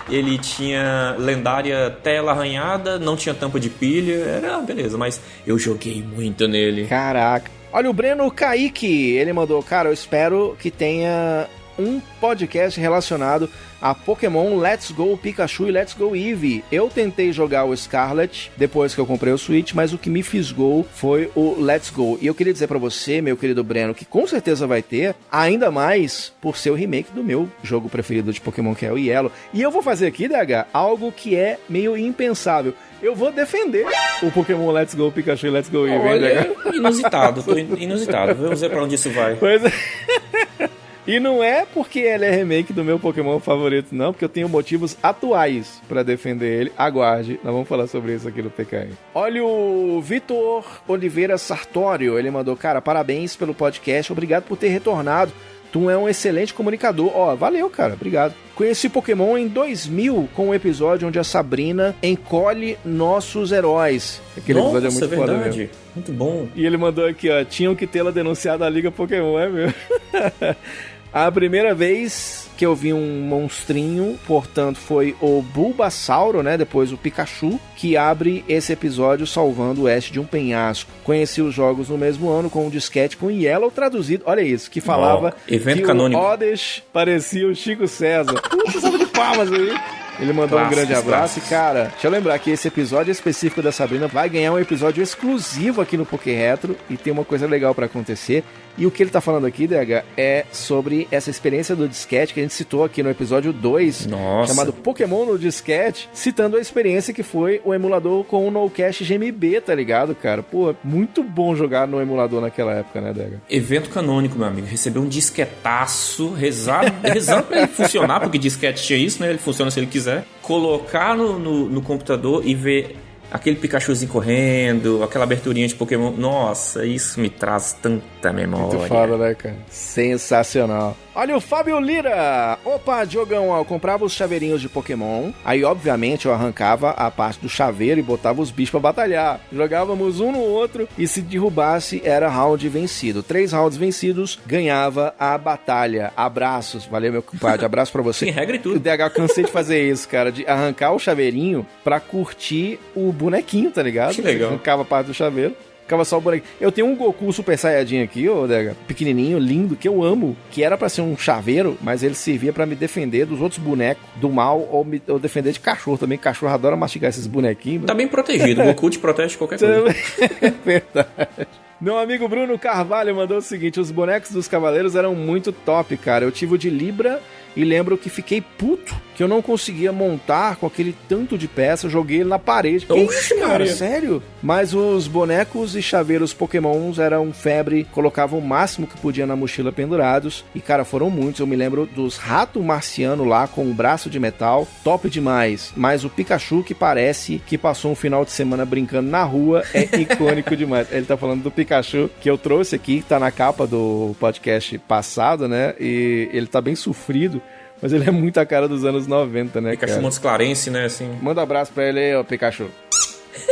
Ele tinha lendária tela arranhada, não tinha tampa de pilha, era beleza, mas eu joguei muito nele. Caraca. Olha o Breno Kaique, ele mandou, cara, eu espero que tenha um podcast relacionado a Pokémon Let's Go Pikachu e Let's Go Eevee. Eu tentei jogar o Scarlet depois que eu comprei o Switch, mas o que me fisgou foi o Let's Go. E eu queria dizer pra você, meu querido Breno, que com certeza vai ter, ainda mais por ser o remake do meu jogo preferido de Pokémon, que é o Yellow. E eu vou fazer aqui, DH, algo que é meio impensável. Eu vou defender o Pokémon Let's Go Pikachu e Let's Go Eevee. Olha, inusitado, inusitado. Vamos ver pra onde isso vai. Pois é. E não é porque ele é remake do meu Pokémon favorito, não, porque eu tenho motivos atuais pra defender ele. Aguarde, nós vamos falar sobre isso aqui no PKM. Olha o Vitor Oliveira Sartório, ele mandou, cara, parabéns pelo podcast, obrigado por ter retornado. Tu é um excelente comunicador. Ó, valeu, cara, obrigado. Conheci Pokémon em 2000 com o episódio onde a Sabrina encolhe nossos heróis. Aquele episódio é muito foda mesmo. Muito bom. E ele mandou aqui, ó, tinham que tê-la denunciado à Liga Pokémon, é mesmo? A primeira vez que eu vi um monstrinho, portanto, foi o Bulbasauro, né? Depois o Pikachu, que abre esse episódio salvando o Ash de um penhasco. Conheci os jogos no mesmo ano com um disquete com Yellow traduzido, olha isso, que falava evento que canônico. O Oddish parecia o Chico César. Puxa, salva de palmas aí. Ele mandou um grande abraço e, cara, deixa eu lembrar que esse episódio específico da Sabrina vai ganhar um episódio exclusivo aqui no Poké Retro e tem uma coisa legal pra acontecer. E o que ele tá falando aqui, DH, é sobre essa experiência do disquete que a gente citou aqui no episódio 2, chamado Pokémon no Disquete, citando a experiência que foi o emulador com o NoCache GMB, tá ligado, cara? Pô, muito bom jogar no emulador naquela época, né, DH? Evento canônico, meu amigo. Recebeu um disquetaço, rezando pra ele funcionar, porque disquete tinha isso, né? Ele funciona se ele quiser. Colocar no computador e ver aquele Pikachuzinho correndo, aquela aberturinha de Pokémon. Nossa, isso me traz tanta memória. Muito foda, né, cara? Sensacional. Olha o Fábio Lira! Opa, Diogão, eu comprava os chaveirinhos de Pokémon, aí obviamente eu arrancava a parte do chaveiro e botava os bichos pra batalhar. Jogávamos um no outro e se derrubasse era round vencido. 3 rounds vencidos, ganhava a batalha. Abraços, valeu meu compadre, abraço pra você. Tem regra e tudo. O DH, cansei de fazer isso, cara, de arrancar o chaveirinho pra curtir o bonequinho, tá ligado? Que legal. Arrancava a parte do chaveiro. Ficava só o bonequinho. Eu tenho um Goku Super Saiyajin aqui, ô Dega, pequenininho, lindo, que eu amo, que era pra ser um chaveiro, mas ele servia pra me defender dos outros bonecos do mal ou defender de cachorro também. Cachorro adora mastigar esses bonequinhos. Tá bem protegido, o Goku te protege de qualquer coisa. É verdade. Meu amigo Bruno Carvalho mandou o seguinte, os bonecos dos cavaleiros eram muito top, cara. Eu tive o de Libra e lembro que fiquei puto que eu não conseguia montar com aquele tanto de peça, eu joguei ele na parede. Oxe, cara, sério? Mas os bonecos e chaveiros Pokémons eram febre, colocavam o máximo que podia na mochila pendurados, e cara, foram muitos. Eu me lembro dos Rato Marciano lá com um braço de metal, top demais. Mas o Pikachu, que parece que passou um final de semana brincando na rua, é icônico demais. Ele tá falando do Pikachu, que eu trouxe aqui, que tá na capa do podcast passado, né? E ele tá bem sofrido, mas ele é muito a cara dos anos 90, né, Pikachu Montes Clarence, né, assim. Manda um abraço pra ele aí, ó, Pikachu.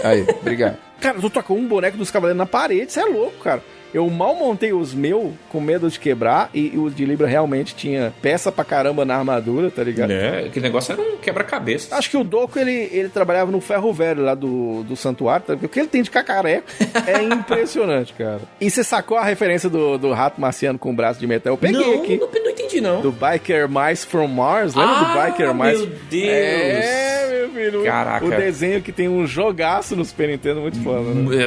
Aí, obrigado. Cara, tu tacou um boneco dos Cavaleiros na parede, você é louco, cara. Eu mal montei os meus com medo de quebrar e o de Libra realmente tinha peça pra caramba na armadura, tá ligado? É, aquele negócio era um quebra-cabeça. Acho que o Doco, ele trabalhava no ferro velho lá do santuário, tá? Porque o que ele tem de cacareco é impressionante, cara. E você sacou a referência do rato marciano com o braço de metal? Eu peguei aqui. Não entendi, não. Do Biker Mice from Mars, lembra do Biker Mice? Meu Deus! É, meu filho. Caraca. O desenho que tem um jogaço no Super Nintendo, muito foda, né?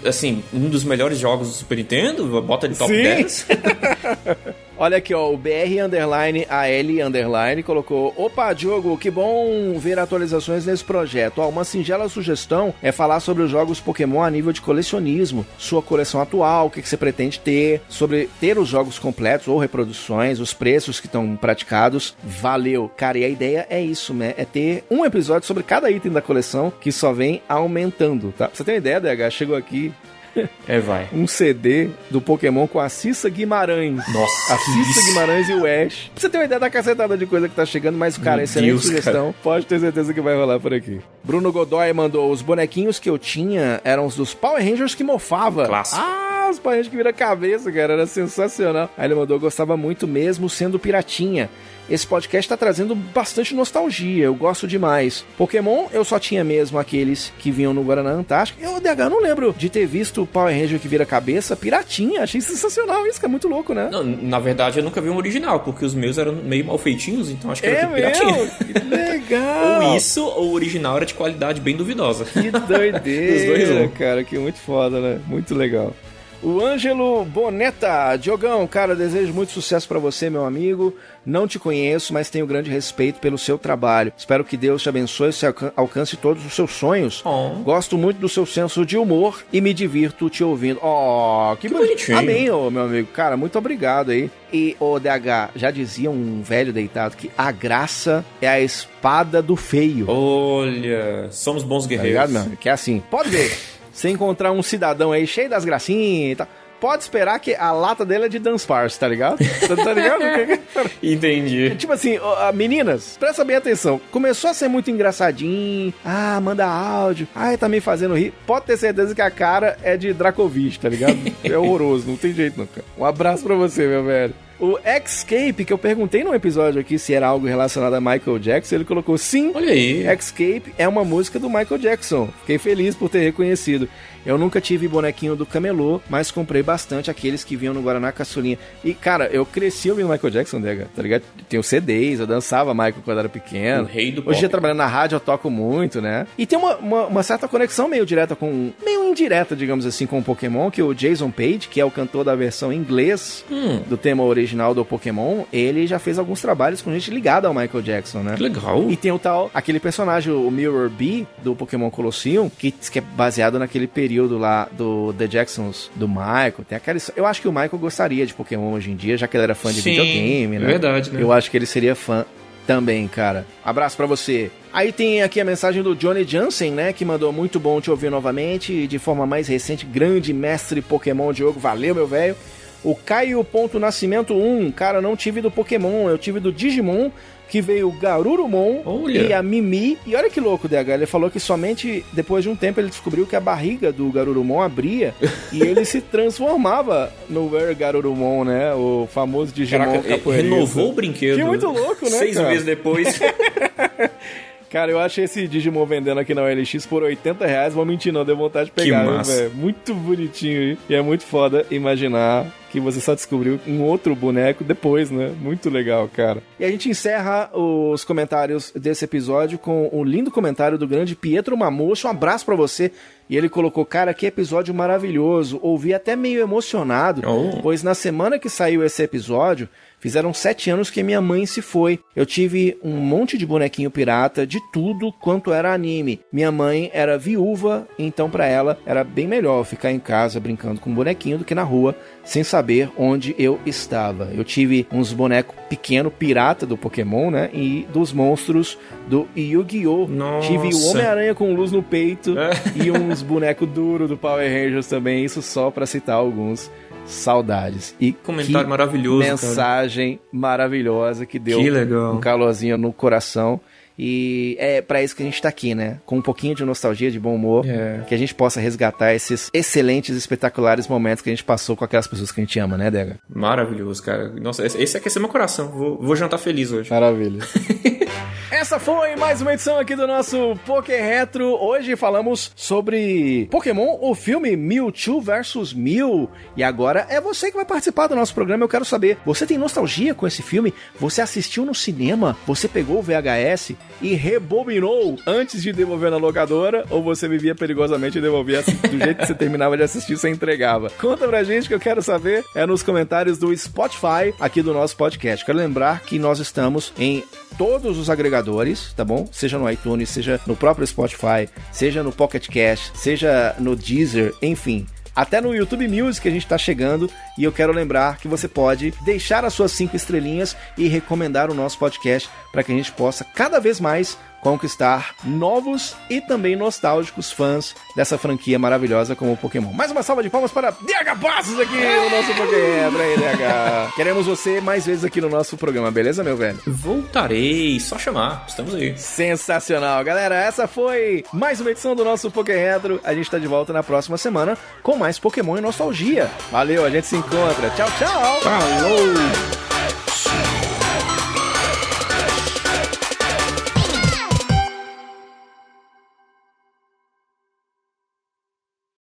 Assim, um dos melhores jogos do Super Nintendo, bota de top 10. Olha aqui, ó, o BR_AL_ colocou: opa, Diogo, que bom ver atualizações nesse projeto. Ó, uma singela sugestão é falar sobre os jogos Pokémon a nível de colecionismo, sua coleção atual, o que você pretende ter, sobre ter os jogos completos ou reproduções, os preços que estão praticados. Valeu, cara, e a ideia é isso, né? É ter um episódio sobre cada item da coleção que só vem aumentando, tá? Pra você ter uma ideia, DH, chegou aqui vai. um CD do Pokémon com a Cissa Guimarães. Nossa, a Cissa Guimarães e o Ash. Pra você ter uma ideia da cacetada de coisa que tá chegando, mas, cara, excelente sugestão. Cara. Pode ter certeza que vai rolar por aqui. Bruno Godoy mandou: os bonequinhos que eu tinha eram os dos Power Rangers que mofava. Clássico. Os Power Rangers que vira cabeça, cara. Era sensacional. Aí ele mandou: gostava muito mesmo sendo piratinha. Esse podcast tá trazendo bastante nostalgia, eu gosto demais. Pokémon, eu só tinha mesmo aqueles que vinham no Guaraná Antártico. Eu, DH, não lembro de ter visto o Power Ranger que vira cabeça piratinha. Achei sensacional isso, que é muito louco, né? Não, na verdade, eu nunca vi um original, porque os meus eram meio mal feitinhos, então acho que era tipo piratinha. Que legal! Ou isso, ou o original era de qualidade bem duvidosa. Que doideira, cara, que muito foda, né? Muito legal. O Ângelo Bonetta: Diogão, cara, desejo muito sucesso pra você, meu amigo. Não te conheço, mas tenho grande respeito pelo seu trabalho. Espero que Deus te abençoe e você alcance todos os seus sonhos. Gosto muito do seu senso de humor e me divirto te ouvindo. Que bonitinho. Amém, meu amigo. Cara, muito obrigado aí. E, DH, já dizia um velho deitado que a graça é a espada do feio. Olha, somos bons guerreiros. Tá ligado, meu? Que é assim, pode ver. Você encontrar um cidadão aí cheio das gracinhas e tal, pode esperar que a lata dele é de Dunsparce, tá ligado? Tá ligado? Entendi. Tipo assim, meninas, presta bem atenção. Começou a ser muito engraçadinho. Manda áudio. Tá me fazendo rir. Pode ter certeza que a cara é de Dracovic, tá ligado? É horroroso, não tem jeito não, cara. Um abraço pra você, meu velho. O Escape, que eu perguntei num episódio aqui se era algo relacionado a Michael Jackson, ele colocou sim. Olha aí. Escape é uma música do Michael Jackson. Fiquei feliz por ter reconhecido. Eu nunca tive bonequinho do camelô, mas comprei bastante aqueles que vinham no Guaraná Caçulinha. E, cara, eu cresci ouvindo Michael Jackson, tá ligado? Tem os CDs, eu dançava Michael quando era pequeno. O rei do pop. Hoje em dia, trabalhando na rádio, eu toco muito, né? E tem uma certa conexão meio direta meio indireta, digamos assim, com o Pokémon, que o Jason Page, que é o cantor da versão em inglês do tema original do Pokémon, ele já fez alguns trabalhos com gente ligada ao Michael Jackson, né? Que legal. E tem aquele personagem, o Mirror B, do Pokémon Colosseum, que é baseado naquele período lá do The Jacksons, do Michael. Tem eu acho que o Michael gostaria de Pokémon hoje em dia, já que ele era fã de videogame, né? É verdade, né? Eu acho que ele seria fã também, cara. Abraço pra você. Aí tem aqui a mensagem do Johnny Jansen, né? Que mandou: muito bom te ouvir novamente. E de forma mais recente, grande mestre Pokémon, Diogo. Valeu, meu velho. O Caio.Nascimento 1, cara, não tive do Pokémon, eu tive do Digimon, que veio o Garurumon e a Mimi. E olha que louco, DH, ele falou que somente depois de um tempo ele descobriu que a barriga do Garurumon abria e ele se transformava no Garurumon, né? O famoso Digimon capoeirista. Renovou o brinquedo. Que muito louco, né, 6 meses depois. Cara, eu achei esse Digimon vendendo aqui na OLX por R$80. Vou mentir não, deu vontade de pegar, que massa. Velho. Muito bonitinho aí. E é muito foda imaginar que você só descobriu um outro boneco depois, né? Muito legal, cara. E a gente encerra os comentários desse episódio com um lindo comentário do grande Pietro Mamocho. Um abraço pra você. E ele colocou: cara, que episódio maravilhoso. Ouvi até meio emocionado, pois na semana que saiu esse episódio, fizeram 7 anos que minha mãe se foi. Eu tive um monte de bonequinho pirata, de tudo quanto era anime. Minha mãe era viúva, então pra ela era bem melhor ficar em casa brincando com um bonequinho do que na rua, sem saber onde eu estava. Eu tive uns bonecos pequeno pirata do Pokémon, né? E dos monstros do Yu-Gi-Oh! Nossa. Tive o Homem-Aranha com luz no peito e uns bonecos duros do Power Rangers também. Isso só pra citar alguns. Saudades. E comentário maravilhoso, mensagem maravilhosa que deu um calorzinho no coração. E é pra isso que a gente tá aqui, né? Com um pouquinho de nostalgia, de bom humor, que a gente possa resgatar esses excelentes, espetaculares momentos que a gente passou com aquelas pessoas que a gente ama, né, Dega? Maravilhoso, cara. Nossa, esse aqueceu meu coração. Vou jantar feliz hoje. Maravilha. Essa foi mais uma edição aqui do nosso Poké Retro. Hoje falamos sobre Pokémon, o filme Mewtwo vs Mew. E agora é você que vai participar do nosso programa. Eu quero saber, você tem nostalgia com esse filme? Você assistiu no cinema? Você pegou o VHS e rebobinou antes de devolver na locadora? Ou você vivia perigosamente e devolvia do jeito que você terminava de assistir, você entregava? Conta pra gente que eu quero saber nos comentários do Spotify aqui do nosso podcast. Quero lembrar que nós estamos em todos os agregadores, tá bom? Seja no iTunes, seja no próprio Spotify, seja no Pocket Cast, seja no Deezer, enfim. Até no YouTube Music a gente tá chegando e eu quero lembrar que você pode deixar as suas 5 estrelinhas e recomendar o nosso podcast para que a gente possa cada vez mais conquistar novos e também nostálgicos fãs dessa franquia maravilhosa como o Pokémon. Mais uma salva de palmas para DH Passos aqui no nosso Pokémon. Aí, DH. Queremos você mais vezes aqui no nosso programa, beleza, meu velho? Voltarei, só chamar, estamos aí. Sensacional, galera. Essa foi mais uma edição do nosso Poké Retro. A gente tá de volta na próxima semana com mais Pokémon e nostalgia. Valeu, a gente se encontra. Tchau, tchau. Falou.